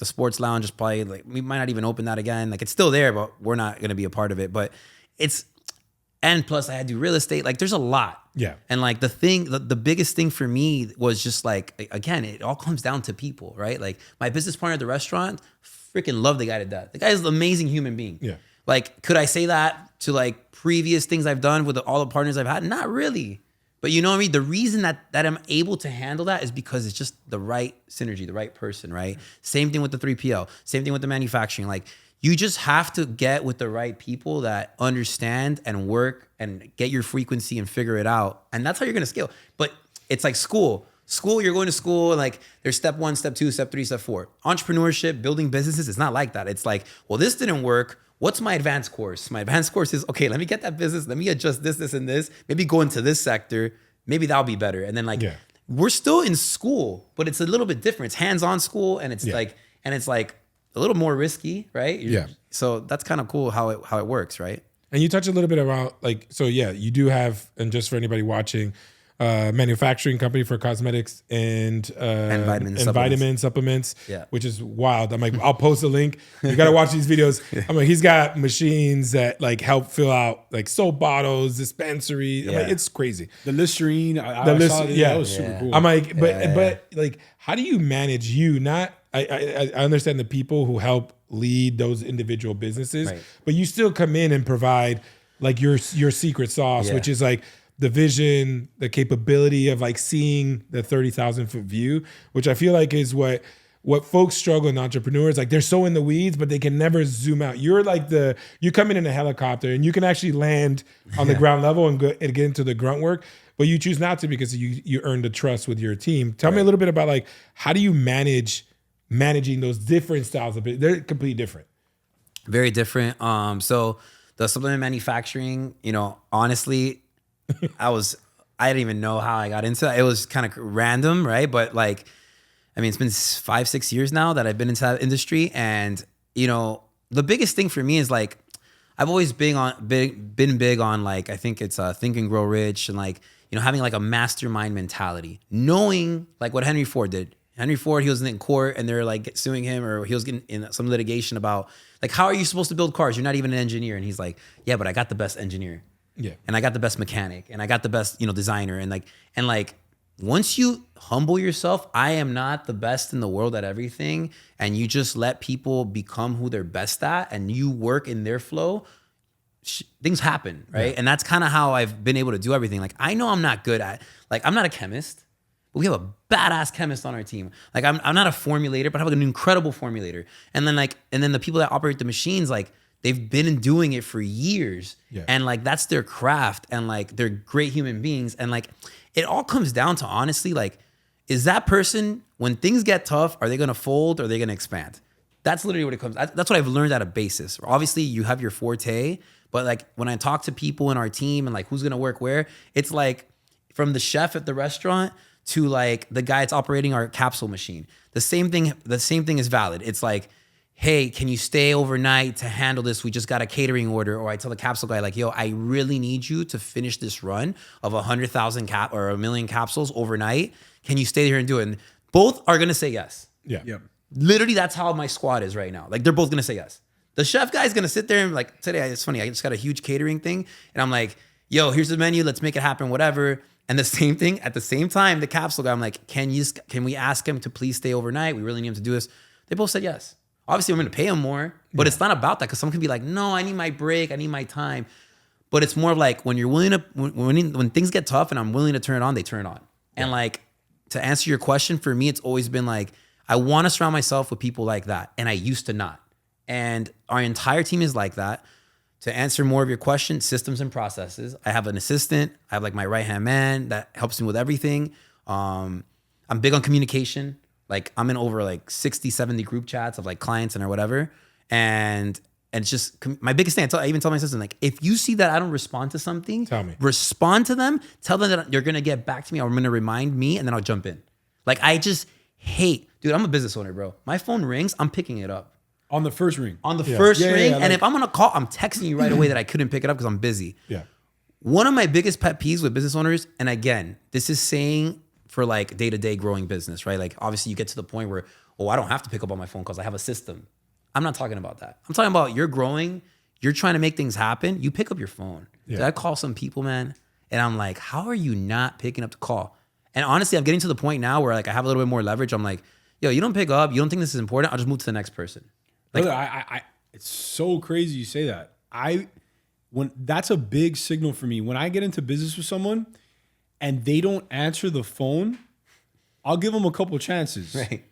sports lounge is probably like, we might not even open that again. Like it's still there, but we're not going to be a part of it. But and plus I had to do real estate. Like there's a lot. Yeah. And like the biggest thing for me was just like, again, it all comes down to people, right? Like my business partner at the restaurant, freaking love the guy to death. The guy is an amazing human being. Yeah. Like, could I say that to like previous things I've done with all the partners I've had? Not really. But you know what I mean? The reason that I'm able to handle that is because it's just the right synergy, the right person, right? Same thing with the 3PL, same thing with the manufacturing. Like you just have to get with the right people that understand and work and get your frequency and figure it out. And that's how you're going to scale. But it's like school, you're going to school and like there's step 1, step 2, step 3, step 4. Entrepreneurship, building businesses, it's not like that. It's like, well, this didn't work. What's my advanced course? My advanced course is, okay, let me get that business. Let me adjust this, and this. Maybe go into this sector. Maybe that'll be better. And then like, we're still in school, but it's a little bit different. It's hands-on school, and it's like a little more risky, right? So that's kind of cool how it works, right? And you touch a little bit about like, so yeah, you do have, and just for anybody watching, manufacturing company for cosmetics and vitamin supplements, which is wild. I'm like, I'll post a link. You got to watch these videos. I'm like, he's got machines that like help fill out like soap bottles, dispensary. I'm like, it's crazy. The Listerine, that was super cool. I'm like, but like, how do you manage I understand the people who help lead those individual businesses, but you still come in and provide like your secret sauce, which is like the vision, the capability of like seeing the 30,000 foot view, which I feel like is what folks struggle in entrepreneurs. Like they're so in the weeds, but they can never zoom out. You're like you come in a helicopter and you can actually land on the ground level and get into the grunt work, but you choose not to because you earned the trust with your team. Tell me a little bit about like, how do you managing those different styles of it? They're completely different. Very different. So the supplement manufacturing, honestly, I didn't even know how I got into that. It was kind of random, right? But like, I mean, it's been 5-6 years now that I've been into that industry. And, the biggest thing for me is like, I've always been big on like, I think it's Think and Grow Rich and like, having like a mastermind mentality, knowing like what Henry Ford did. Henry Ford, he was in court and they're like suing him, or he was getting in some litigation about like, how are you supposed to build cars? You're not even an engineer. And he's like, yeah, but I got the best engineer. Yeah. And I got the best mechanic and I got the best, designer. And like, once you humble yourself, I am not the best in the world at everything. And you just let people become who they're best at and you work in their flow, things happen, right? Yeah. And that's kind of how I've been able to do everything. Like, I know I'm not good at, like, I'm not a chemist, but we have a badass chemist on our team. Like, I'm not a formulator, but I have an incredible formulator. And then the people that operate the machines, like, they've been doing it for years. Yeah. And like, that's their craft. And like, they're great human beings. And like, it all comes down to, honestly, like, is that person, when things get tough, are they going to fold or are they going to expand? That's literally what it comes. That's what I've learned at a basis. Obviously, you have your forte, but like when I talk to people in our team and like who's going to work where, it's like from the chef at the restaurant to like the guy that's operating our capsule machine. The same thing is valid. It's like, hey, can you stay overnight to handle this? We just got a catering order. Or I tell the capsule guy, like, yo, I really need you to finish this run of 100,000 or 1 million capsules overnight. Can you stay here and do it? And both are going to say yes. Yeah. Yep. Literally, that's how my squad is right now. Like, they're both going to say yes. The chef guy is going to sit there and like, today, it's funny, I just got a huge catering thing. And I'm like, yo, here's the menu. Let's make it happen, whatever. And the same thing, at the same time, the capsule guy, I'm like, can we ask him to please stay overnight? We really need him to do this. They both said yes. Obviously, I'm going to pay him more, but it's not about that, because someone can be like, no, I need my break. I need my time. But it's more of like, when you're willing to, when things get tough and I'm willing to turn it on, they turn it on. Yeah. And like, to answer your question, for me, it's always been like, I want to surround myself with people like that. And I used to not. And our entire team is like that. To answer more of your question, systems and processes. I have an assistant. I have like my right-hand man that helps me with everything. I'm big on communication. Like, I'm in over like 60, 70 group chats of like clients and or whatever. And it's just my biggest thing. I even tell my assistant, like, if you see that I don't respond to something, tell me. Respond to them. Tell them that you're gonna get back to me, or I'm gonna remind me, and then I'll jump in. Like, I just hate, dude. I'm a business owner, bro. My phone rings, I'm picking it up. On the first ring. On the first ring. Like, and if I'm on a call, I'm texting you right away that I couldn't pick it up because I'm busy. Yeah. One of my biggest pet peeves with business owners, and again, this is saying for like day-to-day growing business, right? Like, obviously you get to the point where, oh, I don't have to pick up on my phone because I have a system. I'm not talking about that. I'm talking about you're growing, you're trying to make things happen, you pick up your phone. Yeah. Did I call some people, man? And I'm like, how are you not picking up the call? And honestly, I'm getting to the point now where like I have a little bit more leverage. I'm like, yo, you don't pick up, you don't think this is important, I'll just move to the next person. Like, brother, I it's so crazy you say that. When that's a big signal for me. When I get into business with someone and they don't answer the phone, I'll give them a couple chances. right.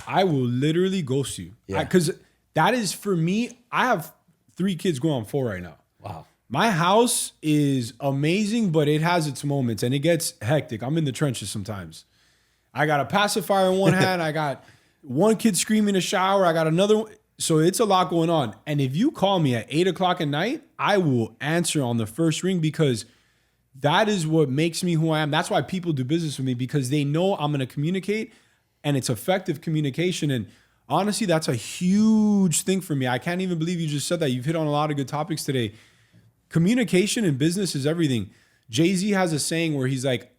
I will literally ghost you. Yeah. Because that is, for me, I have 3 kids going on 4 right now. Wow. My house is amazing, but it has its moments and it gets hectic. I'm in the trenches sometimes. I got a pacifier in one hand. I got one kid screaming in the shower. I got another one. So it's a lot going on. And if you call me at 8 o'clock at night, I will answer on the first ring because that is what makes me who I am. That's why people do business with me, because they know I'm going to communicate and it's effective communication. And honestly, that's a huge thing for me. I can't even believe you just said that. You've hit on a lot of good topics today. Communication in business is everything. Jay-Z has a saying where he's like,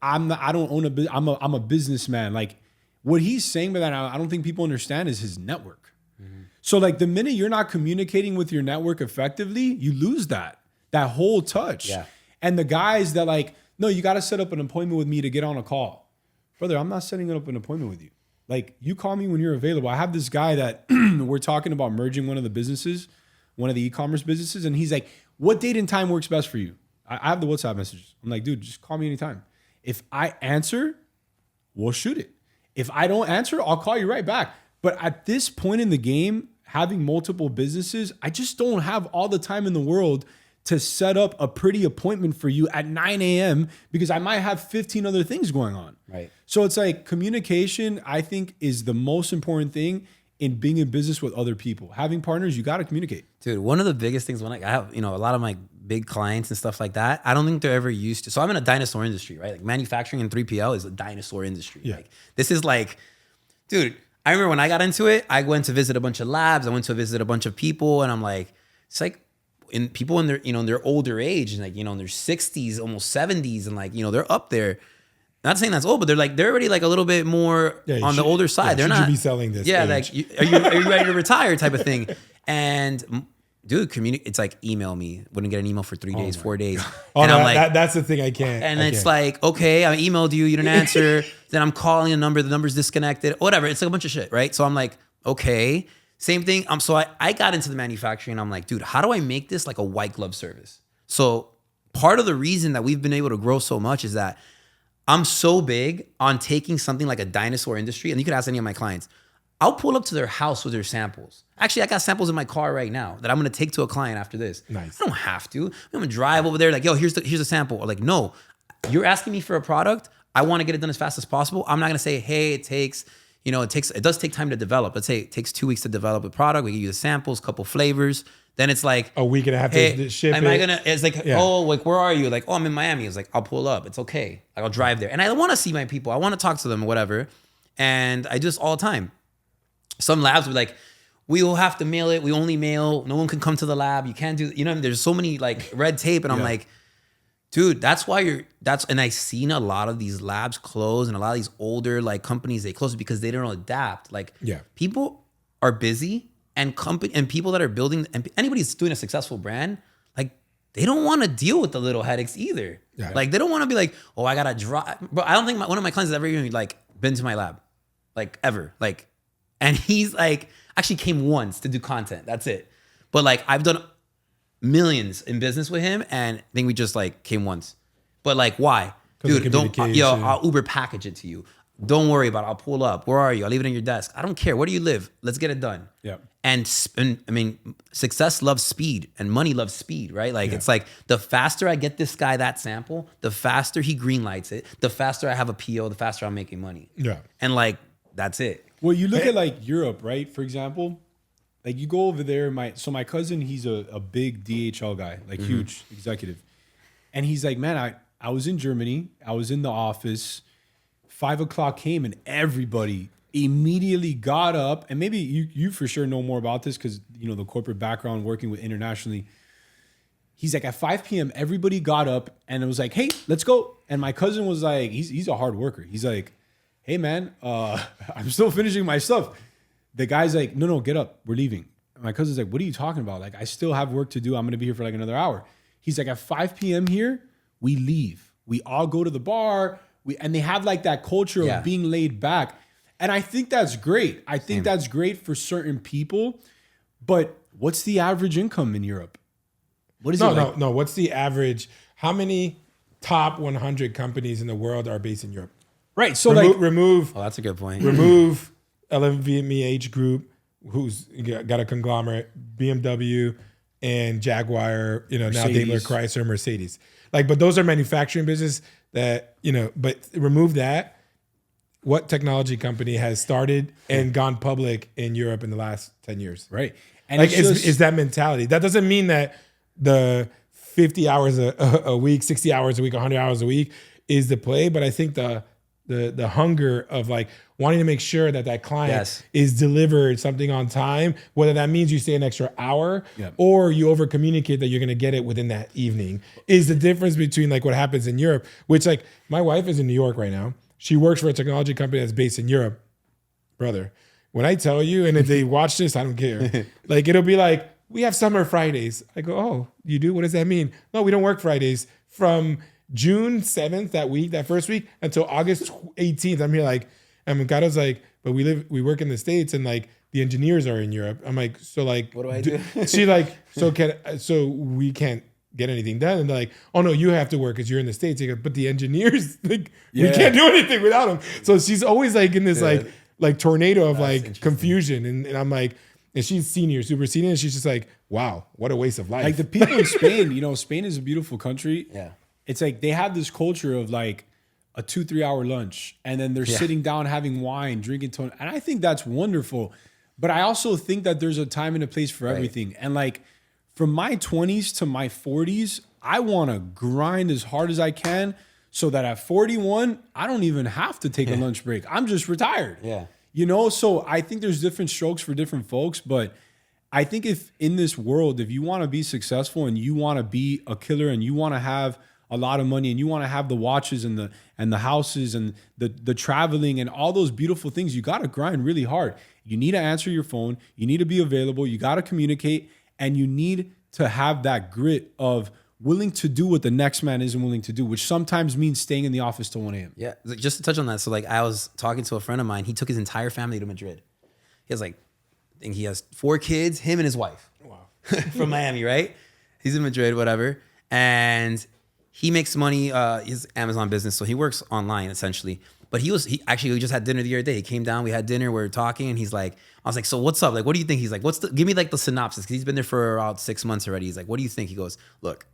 I'm a businessman. Like, what he's saying by that, I don't think people understand, is his network. So like the minute you're not communicating with your network effectively, you lose that whole touch. Yeah. And the guys that like, no, you got to set up an appointment with me to get on a call. Brother, I'm not setting up an appointment with you. Like, you call me when you're available. I have this guy that we're talking about merging one of the businesses, one of the e-commerce businesses. And he's like, what date and time works best for you? I have the WhatsApp messages. I'm like, dude, just call me anytime. If I answer, we'll shoot it. If I don't answer, I'll call you right back. But at this point in the game, having multiple businesses, I just don't have all the time in the world to set up a pretty appointment for you at 9 a.m. because I might have 15 other things going on. Right. So it's like communication, I think, is the most important thing in being in business with other people. Having partners, you got to communicate. Dude, one of the biggest things when I have, a lot of my big clients and stuff like that, I don't think they're ever used to. So I'm in a dinosaur industry, right? Like, manufacturing and 3PL is a dinosaur industry. Yeah. Like, this is like, dude, I remember when I got into it, I went to visit a bunch of labs. I went to visit a bunch of people, and I'm like, it's like people in their, in their older age, and like, in their 60s, almost 70s, and like, they're up there. Not saying that's old, but they're already like a little bit more on the older side. They're should not you be selling this. Yeah, age? like, are you ready to retire type of thing? And dude, it's like, email me. Wouldn't get an email for 3 days, 4 days. Oh, and no, I'm like, that's the thing I can't. and I it's can't. like, okay, I emailed you, you didn't answer. Then I'm calling a number, the number's disconnected, whatever. It's like a bunch of shit, right? So I'm like, okay, same thing. So I got into the manufacturing, and I'm like, dude, how do I make this like a white glove service? So part of the reason that we've been able to grow so much is that I'm so big on taking something like a dinosaur industry, and you could ask any of my clients, I'll pull up to their house with their samples. Actually, I got samples in my car right now that I'm gonna take to a client after this. Nice. I don't have to. I'm gonna drive over there like, yo, here's a sample. Or like, no, you're asking me for a product. I wanna get it done as fast as possible. I'm not gonna say, hey, it does take time to develop. Let's say it takes 2 weeks to develop a product. We give you the samples, couple flavors. Then it's like a week and a half to ship it. It's like, Yeah. oh, like, where are you? Like, oh, I'm in Miami. It's like, I'll pull up. It's okay. Like, I'll drive there. And I want to see my people. I want to talk to them or whatever. And I do this all the time. Some labs will be like, we will have to mail it. We only mail. No one can come to the lab. You can't do, there's so many like red tape. And I'm like, dude, that's why and I've seen a lot of these labs close, and a lot of these older like companies, they close because they don't adapt. Like, people are busy, and people that are building, and anybody who's doing a successful brand, like, they don't want to deal with the little headaches either. Yeah. Like, they don't want to be like, oh, I gotta drive. But I don't think one of my clients has ever even like been to my lab, like, ever. Like, and he's like, actually came once to do content. That's it. But like, I've done millions in business with him, and I think we just like came once. But like, why? Dude, I'll Uber package it to you. Don't worry about it. I'll pull up. Where are you? I'll leave it on your desk. I don't care. Where do you live? Let's get it done. Yeah. And I mean, success loves speed, and money loves speed, right? Like, it's like, the faster I get this guy that sample, the faster he green lights it, the faster I have a PO, the faster I'm making money. Yeah. And like, that's it. Well, you look at like Europe, right? For example, Like you go over there, my cousin, he's a big DHL guy, like huge executive. And he's like, man, I was in Germany, I was in the office, 5 o'clock came and everybody immediately got up. And maybe you for sure know more about this because you know the corporate background working with internationally. He's like, at 5 p.m., everybody got up and it was like, hey, let's go. And my cousin was like, he's a hard worker. He's like, hey man, I'm still finishing my stuff. The guy's like, no, get up. We're leaving. And my cousin's like, what are you talking about? Like, I still have work to do. I'm going to be here for like another hour. He's like, at 5 p.m. here, we leave. We all go to the bar. And they have like that culture of being laid back. And I think that's great. I think that's great for certain people. But what's the average income in Europe? What is it like? No. What's the average? How many top 100 companies in the world are based in Europe? Right. So remove. Oh, that's a good point. Remove LVMH Group, who's got a conglomerate, BMW and Jaguar. You know, now Daimler, Chrysler, Mercedes. Like, but those are manufacturing business that But remove that. What technology company has started and gone public in Europe in the last 10 years? Right. And like, is that mentality? That doesn't mean that the 50 hours a week, 60 hours a week, 100 hours a week is the play. But I think the hunger of like wanting to make sure that client is delivered something on time, whether that means you stay an extra hour or you over communicate that you're going to get it within that evening, is the difference between like what happens in Europe, which like my wife is in New York right now. She works for a technology company that's based in Europe. Brother, when I tell you, and if they watch this, I don't care. Like, it'll be like, we have summer Fridays. I go, oh, you do? What does that mean? No, we don't work Fridays. From June 7th, that first week, until August 18th. I'm here like, and Mercado's like, but we work in the States and like the engineers are in Europe. I'm like, so like, what do I do? She like, so we can't get anything done. And they're like, oh no, you have to work because you're in the States. Go, but the engineers, like, we can't do anything without them. So she's always like in this like tornado of like confusion. And I'm like, and she's super senior. And she's just like, wow, what a waste of life. Like the people in Spain, Spain is a beautiful country. Yeah. It's like they have this culture of like a 2-3 hour lunch and then they're sitting down having wine, drinking tone. And I think that's wonderful. But I also think that there's a time and a place for everything. And like from my 20s to my 40s, I want to grind as hard as I can so that at 41, I don't even have to take a lunch break. I'm just retired. Yeah. So I think there's different strokes for different folks, but I think if in this world, if you want to be successful and you want to be a killer and you want to have a lot of money and you want to have the watches and the houses and the traveling and all those beautiful things, you got to grind really hard. You need to answer your phone. You need to be available. You got to communicate, and you need to have that grit of willing to do what the next man isn't willing to do, which sometimes means staying in the office till 1 a.m. Yeah. Just to touch on that. So like I was talking to a friend of mine. He took his entire family to Madrid. He has like, I think he has 4 kids, him and his wife. Wow. From Miami, right? He's in Madrid, whatever. And he makes money, his Amazon business. So he works online essentially. But we just had dinner the other day. He came down, we had dinner, we were talking, and he's like, I was like, so what's up? Like, what do you think? He's like, give me like the synopsis. Cause he's been there for about 6 months already. He's like, what do you think? He goes, look,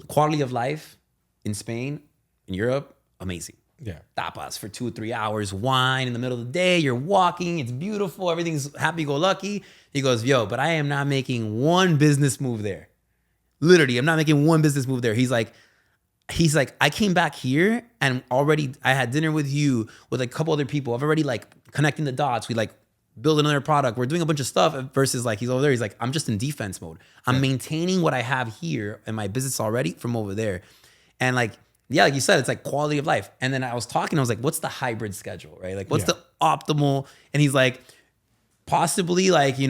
quality of life in Spain, in Europe, amazing. Yeah. Tapas for 2 or 3 hours, wine in the middle of the day, you're walking, it's beautiful, everything's happy-go-lucky. He goes, yo, but I am not making one business move there. Literally, I'm not making one business move there. He's like, I came back here and already I had dinner with you, with like a couple other people. I've already like connecting the dots. We like build another product. We're doing a bunch of stuff versus like he's over there. He's like, I'm just in defense mode. I'm maintaining what I have here in my business already from over there. And like, yeah, like you said, it's like quality of life. And then I was like, what's the hybrid schedule, right? Like what's the optimal? And he's like, possibly like,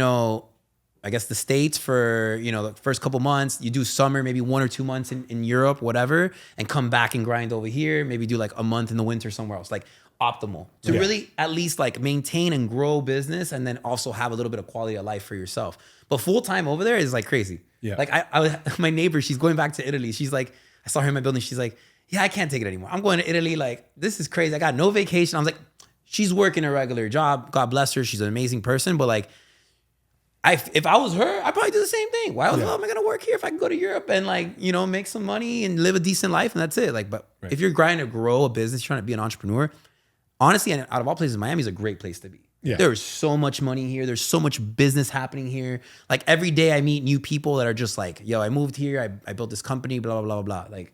I guess the States for, the first couple months, you do summer, maybe 1 or 2 months in Europe, whatever, and come back and grind over here. Maybe do like a month in the winter somewhere else, like optimal to really at least like maintain and grow business and then also have a little bit of quality of life for yourself. But full-time over there is like crazy. Yeah. Like my neighbor, she's going back to Italy. She's like, I saw her in my building. She's like, yeah, I can't take it anymore. I'm going to Italy. Like, this is crazy. I got no vacation. I was like, she's working a regular job. God bless her. She's an amazing person. But like, if I was her, I'd probably do the same thing. Why the hell am I going to work here if I can go to Europe and like, make some money and live a decent life and that's it. Like, but if you're trying to grow a business, trying to be an entrepreneur, honestly, and out of all places, Miami's a great place to be. Yeah. There's so much money here. There's so much business happening here. Like every day I meet new people that are just like, yo, I moved here. I built this company, blah, blah, blah, blah. Like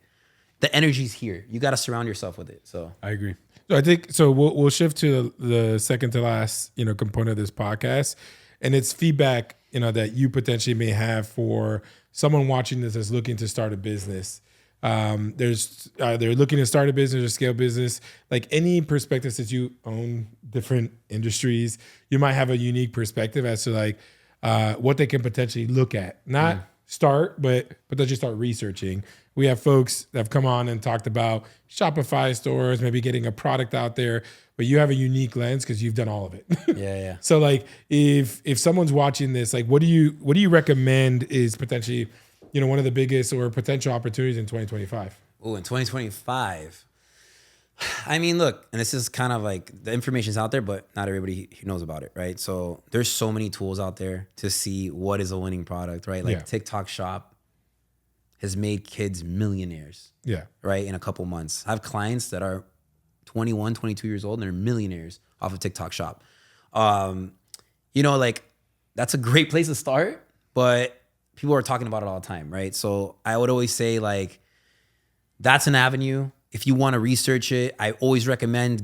the energy's here. You got to surround yourself with it. So I agree. So I think so. We'll shift to the second to last component of this podcast, and it's feedback that you potentially may have for someone watching this that's looking to start a business. They're looking to start a business or scale business. Like any perspective, since you own different industries, you might have a unique perspective as to like what they can potentially look at, not start, but potentially start researching. We have folks that have come on and talked about Shopify stores, maybe getting a product out there, but you have a unique lens because you've done all of it. yeah. So like if someone's watching this, like what do you recommend is potentially one of the biggest or potential opportunities in 2025? Oh, in 2025. I mean, look, and this is kind of like the information's out there, but not everybody knows about it, right? So there's so many tools out there to see what is a winning product, right? Like TikTok Shop has made kids millionaires, right, in a couple months. I have clients that are 21, 22 years old and they're millionaires off of TikTok Shop. Like that's a great place to start, but people are talking about it all the time, right? So I would always say like, that's an avenue. If you want to research it, I always recommend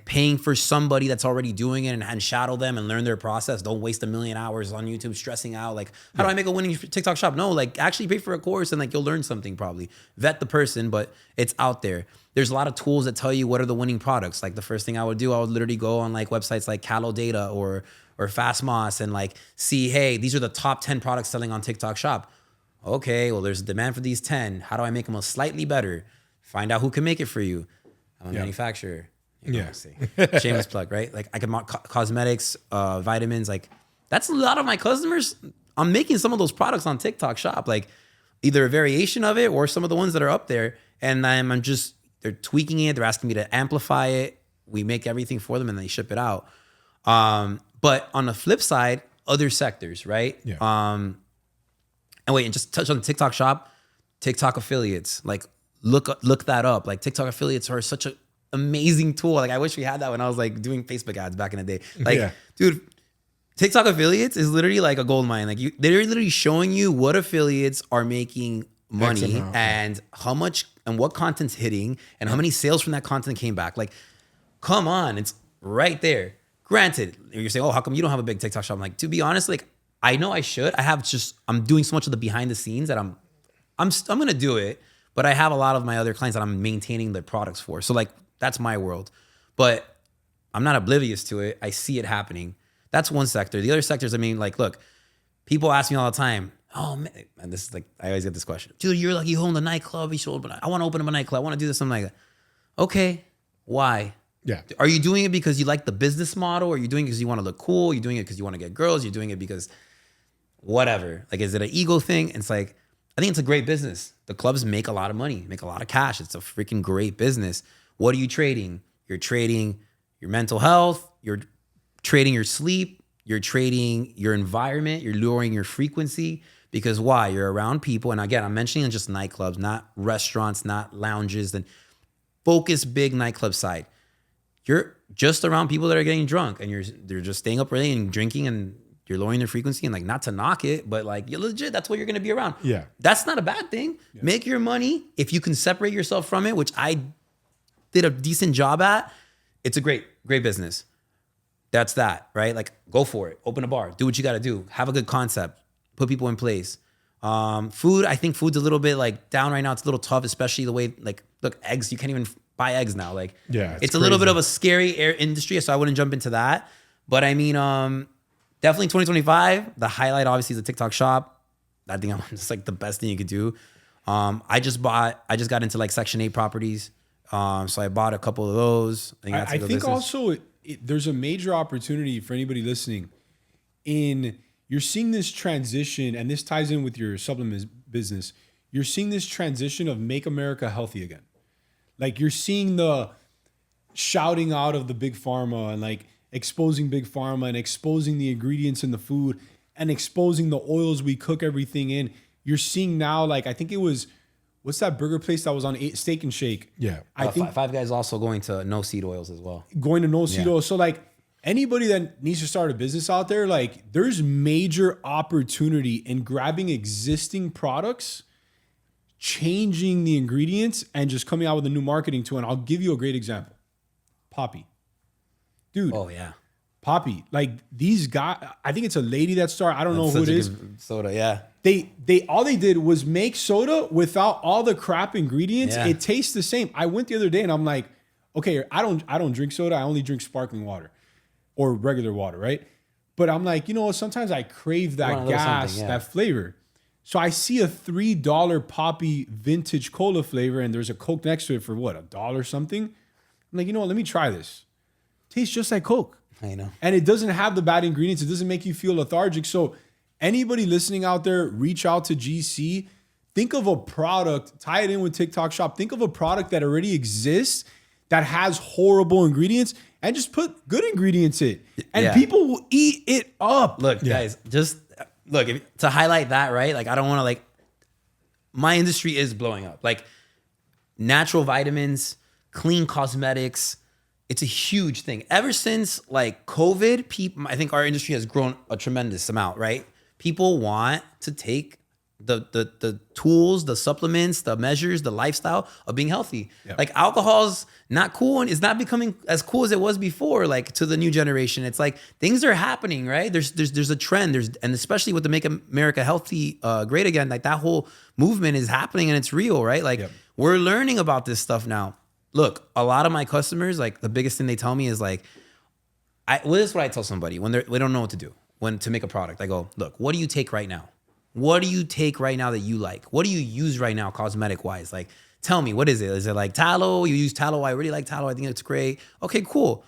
paying for somebody that's already doing it and shadow them and learn their process. Don't waste 1 million hours on YouTube stressing out. Like, how do I make a winning TikTok shop? No, like actually pay for a course and you'll learn something probably. Vet the person, but it's out there. There's a lot of tools that tell you what are the winning products. Like the first thing I would do, I would literally go on websites like Callow Data or Fastmoss and see, hey, these are the top 10 products selling on TikTok Shop. Okay, well, there's a demand for these 10. How do I make them a slightly better? Find out who can make it for you. I'm a manufacturer. Shameless plug, right? Like I can cosmetics, vitamins. Like that's a lot of my customers. I'm making some of those products on TikTok Shop, like either a variation of it or some of the ones that are up there. And they're tweaking it. They're asking me to amplify it. We make everything for them and they ship it out. But on the flip side, other sectors, right? And just touch on TikTok Shop, TikTok affiliates. Look that up. Like TikTok affiliates are such an amazing tool. Like I wish we had that when I was doing Facebook ads back in the day. Dude, TikTok affiliates is literally like a gold mine. They're literally showing you what affiliates are making money and how much and what content's hitting and how many sales from that content came back. Like, come on, it's right there. Granted, you're saying, oh, how come you don't have a big TikTok shop? I'm like, to be honest, I know I should. I'm doing so much of the behind the scenes that I'm gonna do it. But I have a lot of my other clients that I'm maintaining the products for. So that's my world. But I'm not oblivious to it. I see it happening. That's one sector. The other sectors, look, people ask me all the time, oh man, and this is I always get this question. Dude, you own the nightclub. You should open. I want to open up a nightclub. I want to do this, something like that. Okay, why? Yeah. Are you doing it because you like the business model? Or are you doing it because you want to look cool? You're doing it because you want to get girls? You're doing it because whatever. Is it an ego thing? And it's I think it's a great business. The clubs make a lot of money, make a lot of cash. It's a freaking great business. What are you trading? You're trading your mental health. You're trading your sleep. You're trading your environment. You're lowering your frequency because why? You're around people. And again, I'm mentioning just nightclubs, not restaurants, not lounges. Then focus big nightclub side. You're just around people that are getting drunk and they're just staying up early and drinking and you're lowering their frequency and not to knock it, but you're legit, that's what you're going to be around. Yeah. That's not a bad thing. Yeah. Make your money. If you can separate yourself from it, which I did a decent job at, it's a great business. That's that, right? Go for it. Open a bar. Do what you got to do. Have a good concept. Put people in place. Food, I think food's a little bit down right now. It's a little tough, especially the way, look, eggs, you can't even buy eggs now. It's a little bit of a scary industry, so I wouldn't jump into that. But definitely 2025, the highlight obviously is the TikTok shop. I think it's the best thing you could do. I just got into Section 8 properties. So I bought a couple of those. I think also there's a major opportunity for anybody listening you're seeing this transition, and this ties in with your supplements business. You're seeing this transition of make America healthy again. You're seeing the shouting out of the big pharma and exposing big pharma and exposing the ingredients in the food and exposing the oils we cook everything in. You're seeing now, I think it was, what's that burger place that was on Steak and Shake? Yeah. I think Five Guys also going to no seed oils as well. Going to no seed oils. So anybody that needs to start a business out there, like there's major opportunity in grabbing existing products, changing the ingredients, and just coming out with a new marketing tool. And I'll give you a great example. Poppy. Dude. Oh yeah. Poppy. Like these guys, I think it's a lady that started, I don't know who it is. Soda, yeah. They all they did was make soda without all the crap ingredients. Yeah. It tastes the same. I went the other day and I'm like, okay, I don't drink soda. I only drink sparkling water or regular water, right? But I'm like, sometimes I crave that gas, that flavor. So I see a $3 Poppy vintage cola flavor and there's a Coke next to it for what, $1 something? I'm like, let me try this. Tastes just like Coke. I know. And it doesn't have the bad ingredients. It doesn't make you feel lethargic. So anybody listening out there, reach out to GC. Think of a product, tie it in with TikTok Shop. Think of a product that already exists that has horrible ingredients and just put good ingredients in. And people will eat it up. Look, guys, just look, to highlight that, right? Like, I don't want to my industry is blowing up. Like natural vitamins, clean cosmetics, it's a huge thing. Ever since COVID, I think our industry has grown a tremendous amount, right? People want to take the tools, the supplements, the measures, the lifestyle of being healthy. Yep. Like alcohol's not cool and it's not becoming as cool as it was before, like to the new generation. It's like things are happening, right? There's a trend. And especially with the Make America Healthy Great Again, like that whole movement is happening and it's real, right? Like we're learning about this stuff now. Look, a lot of my customers, like the biggest thing they tell me is this is what I tell somebody when they don't know what to do, when to make a product. I go, look, what do you take right now? What do you take right now that you like? What do you use right now cosmetic wise? Like, tell me, what is it? Is it like tallow? You use tallow. I really like tallow. I think it's great. Okay, cool.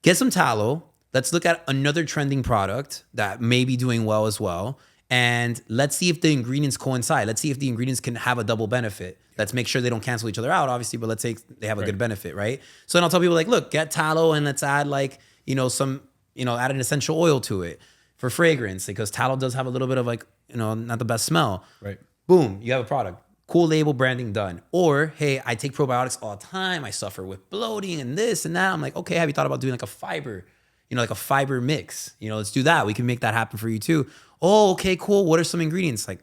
Get some tallow. Let's look at another trending product that may be doing well as well. And let's see if the ingredients coincide. Let's see if the ingredients can have a double benefit. Let's make sure they don't cancel each other out, obviously, but let's say they have a good benefit, right? So then I'll tell people look, get tallow and let's add add an essential oil to it for fragrance, because tallow does have a little bit of not the best smell. Right. Boom, you have a product. Cool label, branding done. Or, hey, I take probiotics all the time. I suffer with bloating and this and that. I'm like, okay, have you thought about doing a fiber, like a fiber mix? Let's do that. We can make that happen for you too. Oh, okay, cool. What are some ingredients? Like,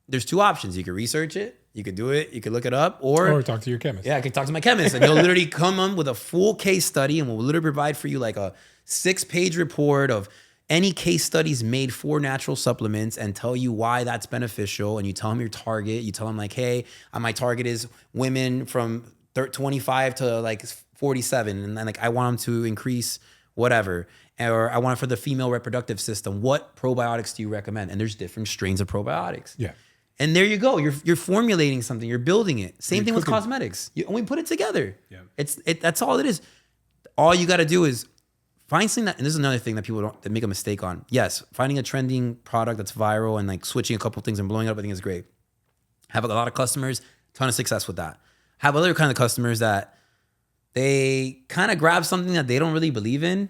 there's two options. You could research it. You could do it. You could look it up. Or talk to your chemist. Yeah, I could talk to my chemist. And he'll literally come on with a full case study and we'll literally provide for you like a 6-page report of any case studies made for natural supplements and tell you why that's beneficial. And you tell them your target. You tell them hey, my target is women from 25 to 47. And then I want them to increase whatever. Or I want it for the female reproductive system. What probiotics do you recommend? And there's different strains of probiotics. Yeah. And there you go. You're formulating something. You're building it. Same thing with cosmetics. And we put it together. Yeah. That's all it is. All you got to do is find something and this is another thing that people that make a mistake on. Yes, finding a trending product that's viral and switching a couple things and blowing it up, I think is great. Have a lot of customers, ton of success with that. Have other kind of customers that they kind of grab something that they don't really believe in.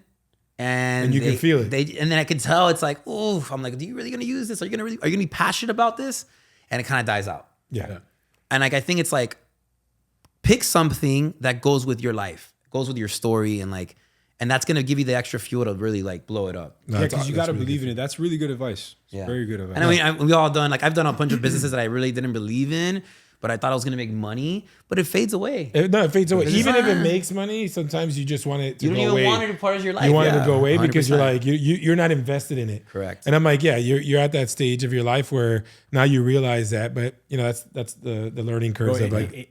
And you can feel it. And then I can tell it's ooh, I'm like, are you really going to use this? Are you going to be passionate about this? And it kind of dies out. Yeah. And I think it's pick something that goes with your life, goes with your story, and that's going to give you the extra fuel to really blow it up. No, because you got to believe in it. That's really good advice. It's very good advice. And I mean, we all done, I've done a bunch of businesses that I really didn't believe in, but I thought I was going to make money, but it fades away. It fades away. Even if it makes money, sometimes you just want it to go away. You don't even want it to be part of your life. You want it to go away 100%. Because you're not invested in it. Correct. And I'm you're at that stage of your life where now you realize that, but that's the learning curve.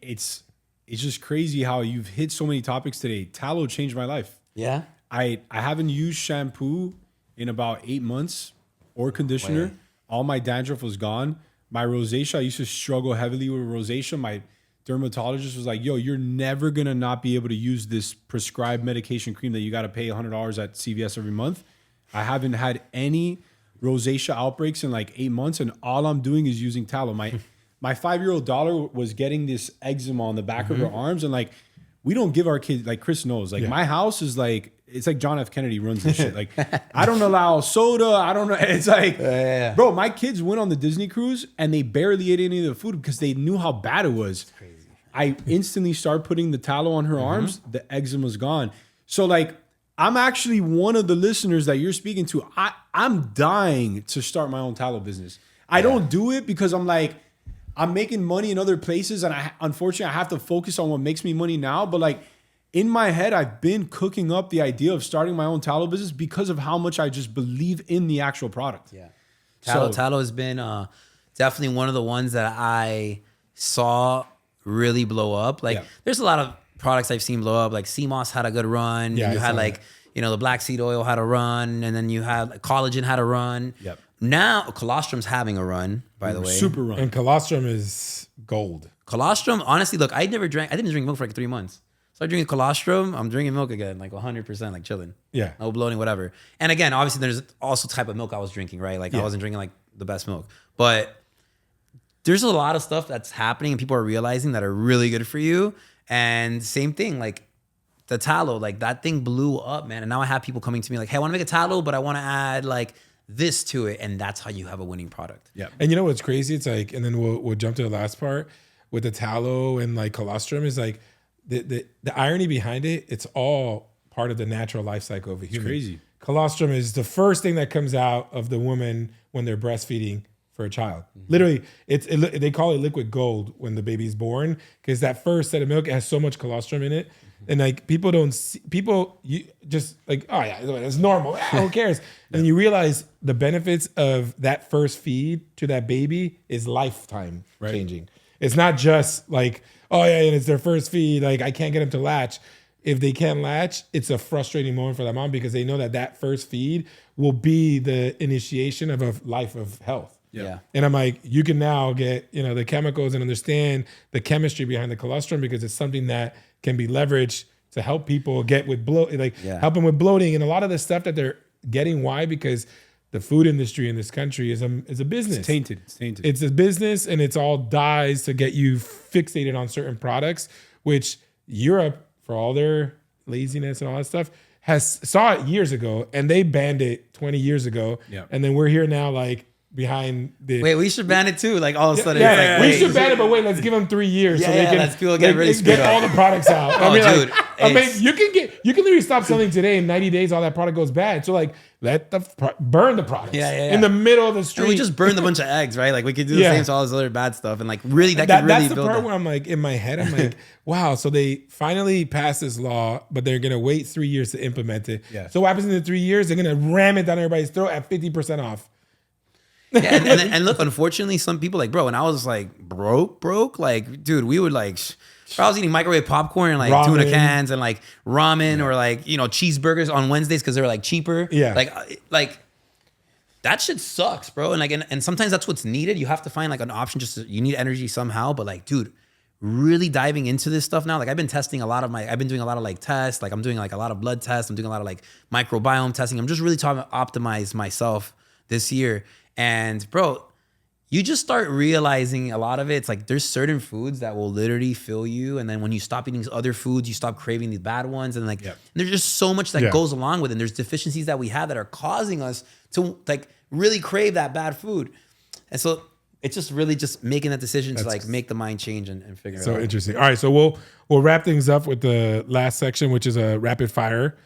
It's just crazy how you've hit so many topics today. Tallow changed my life. Yeah. I haven't used shampoo in about 8 months or conditioner. Wait. All my dandruff was gone. My rosacea, I used to struggle heavily with rosacea. My dermatologist was like, yo, you're never going to not be able to use this prescribed medication cream that you got to pay $100 at CVS every month. I haven't had any rosacea outbreaks in 8 months, and all I'm doing is using tallow. My 5-year-old daughter was getting this eczema on the back of her arms, and we don't give our kids, Chris knows, my house is it's like John F. Kennedy runs this shit. I don't allow soda. I don't know. It's bro, my kids went on the Disney cruise and they barely ate any of the food because they knew how bad it was. It's crazy. I instantly started putting the tallow on her arms. The eczema's gone. So I'm actually one of the listeners that you're speaking to. I'm dying to start my own tallow business. I don't do it because I'm like, I'm making money in other places, and unfortunately I have to focus on what makes me money now. But like in my head, I've been cooking up the idea of starting my own tallow business because of how much I just believe in the actual product. Yeah. Tallow has been definitely one of the ones that I saw really blow up. Like there's a lot of products I've seen blow up. Like CMOS had a good run. Yeah, you had like, the black seed oil had a run, and then you had collagen had a run. Yep. Now colostrum's having a run, by the way. Super run. And colostrum is gold. Colostrum, honestly, look, I didn't drink milk for like 3 months. Started drinking colostrum, I'm drinking milk again, like 100%, like chilling. Yeah. No bloating, whatever. And again, obviously there's also type of milk I was drinking, right? Like I wasn't drinking like the best milk. But there's a lot of stuff that's happening and people are realizing that are really good for you. And same thing, like the tallow, like that thing blew up, man. And now I have people coming to me like, hey, I want to make a tallow, but I want to add like this to it. And that's how you have a winning product. Yeah. And you know what's crazy? It's like, and then we'll jump to the last part with the tallow and like colostrum is like the irony behind it. It's all part of the natural life cycle of a human. crazy. Colostrum is the first thing that comes out of the woman when they're breastfeeding for a child. Literally, they call it liquid gold when the baby's born because that first set of milk has so much colostrum in it. And like people don't see, you just like, oh yeah, it's normal. Who cares? And you realize the benefits of that first feed to that baby is lifetime changing. It's not just like, oh yeah, and it's their first feed. Like I can't get them to latch. If they can't latch, it's a frustrating moment for that mom because they know that first feed will be the initiation of a life of health. Yeah. And I'm like, you can now get, the chemicals and understand the chemistry behind the colostrum because it's something that can be leveraged to help people get with help them with bloating and a lot of the stuff that they're getting. Why? Because the food industry in this country is a business. It's tainted. It's a business and it's all dyes to get you fixated on certain products, which Europe, for all their laziness and all that stuff, saw it years ago and they banned it 20 years ago. Yeah. And then we're here now like behind the... Wait, we should ban it too. Like all of a sudden, we should ban it, but wait, let's give them 3 years so they can let's people get really screwed get all the products out. Dude, you can literally stop something today. In 90 days, all that product goes bad. So like, burn the products in the middle of the street. And we just burned a bunch of eggs, right? Like we could do the same to all this other bad stuff, and like really that could really that's the build. part where I'm like, in my head, I'm like, wow. So they finally passed this law, but they're gonna wait 3 years to implement it. Yeah. So what happens in the 3 years? They're gonna ram it down everybody's throat at 50% off. Yeah, and look, unfortunately, some people like, bro, when I was like broke, like, dude, we would like, I was eating microwave popcorn and like Ramen. tuna cans and like ramen or like, cheeseburgers on Wednesdays because they were like cheaper. Yeah. Like that shit sucks, bro. And like, and sometimes that's what's needed. You have to find like an option, you need energy somehow. But like, dude, really diving into this stuff now. Like I've been doing a lot of like tests. Like I'm doing like a lot of blood tests. I'm doing a lot of like microbiome testing. I'm just really trying to optimize myself this year. And bro, you just start realizing a lot of it. It's like there's certain foods that will literally fill you. And then when you stop eating these other foods, you stop craving these bad ones. And like, there's just so much that goes along with it. And there's deficiencies that we have that are causing us to like really crave that bad food. And so it's just really just making that decision to like make the mind change and figure it out. So interesting. All right. So we'll wrap things up with the last section, which is a rapid fire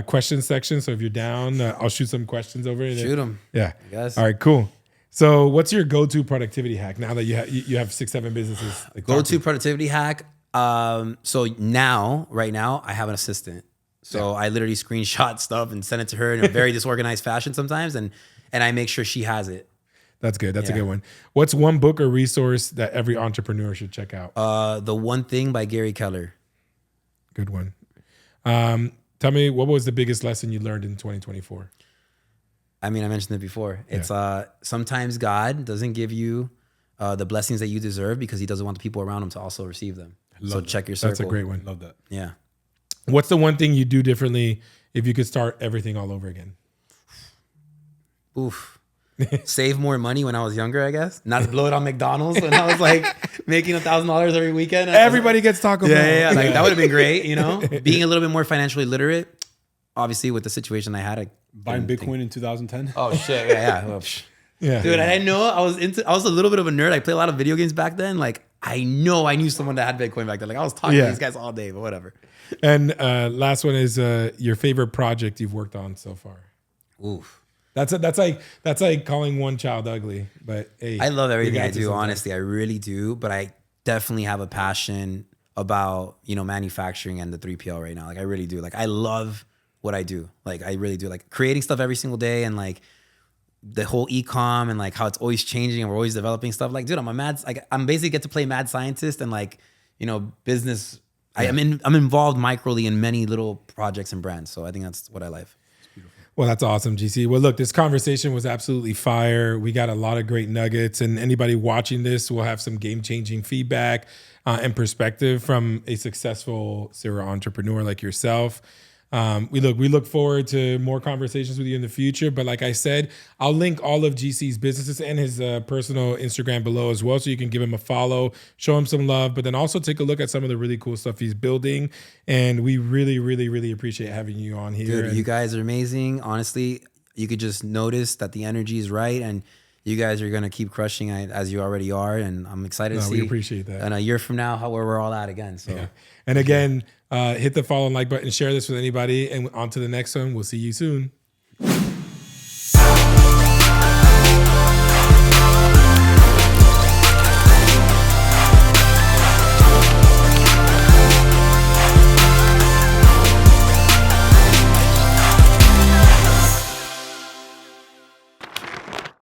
question section. So if you're down, I'll shoot some questions over it. Shoot them. Yeah. I guess. All right, cool. So what's your go-to productivity hack now that you have 6-7 businesses? Like Go-to productivity hack. So right now I have an assistant. So I literally screenshot stuff and send it to her in a very disorganized fashion sometimes. And I make sure she has it. That's good. That's a good one. What's one book or resource that every entrepreneur should check out? The One Thing by Gary Keller. Good one. Tell me, what was the biggest lesson you learned in 2024? I mean, I mentioned it before. It's sometimes God doesn't give you the blessings that you deserve because he doesn't want the people around him to also receive them. So check your circle. That's a great one. Love that. Yeah. What's the one thing you do differently if you could start everything all over again? Oof. Save more money when I was younger, I guess. Not to blow it on McDonald's when I was like making $1,000 every weekend. Everybody gets Taco Bell. Yeah. Like, that would have been great, Being a little bit more financially literate. Obviously, with the situation I had, Buying Bitcoin in 2010. Oh shit! Yeah. Yeah. Dude, I didn't know I was a little bit of a nerd. I played a lot of video games back then. Like I know I knew someone that had Bitcoin back then. Like I was talking to these guys all day, but whatever. And last one is your favorite project you've worked on so far. Oof. That's like calling one child ugly, but hey, I love everything I do. sometimes. Honestly, I really do. But I definitely have a passion about, you know, manufacturing and the 3PL right now. Like I really do. Like I love what I do. Like I really do. Like creating stuff every single day and like the whole e-com and like how it's always changing and we're always developing stuff. Like, dude, I'm basically get to play mad scientist and like, you know, business. Yeah. I'm involved microly in many little projects and brands. So I think that's what I like. Well, that's awesome, GC. Well, look, this conversation was absolutely fire. We got a lot of great nuggets, and anybody watching this will have some game-changing feedback and perspective from a successful serial entrepreneur like yourself. We look forward to more conversations with you in the future. But like I said, I'll link all of GC's businesses and his personal Instagram below as well, so you can give him a follow, show him some love, but then also take a look at some of the really cool stuff he's building. And we really, really, really appreciate having you on here. Dude, you guys are amazing. Honestly, you could just notice that the energy is right, and you guys are gonna keep crushing it as you already are. And I'm excited to see. We appreciate that. And a year from now, where we're all at again. So, yeah. And again. Hit the follow and like button, share this with anybody, and on to the next one. We'll see you soon.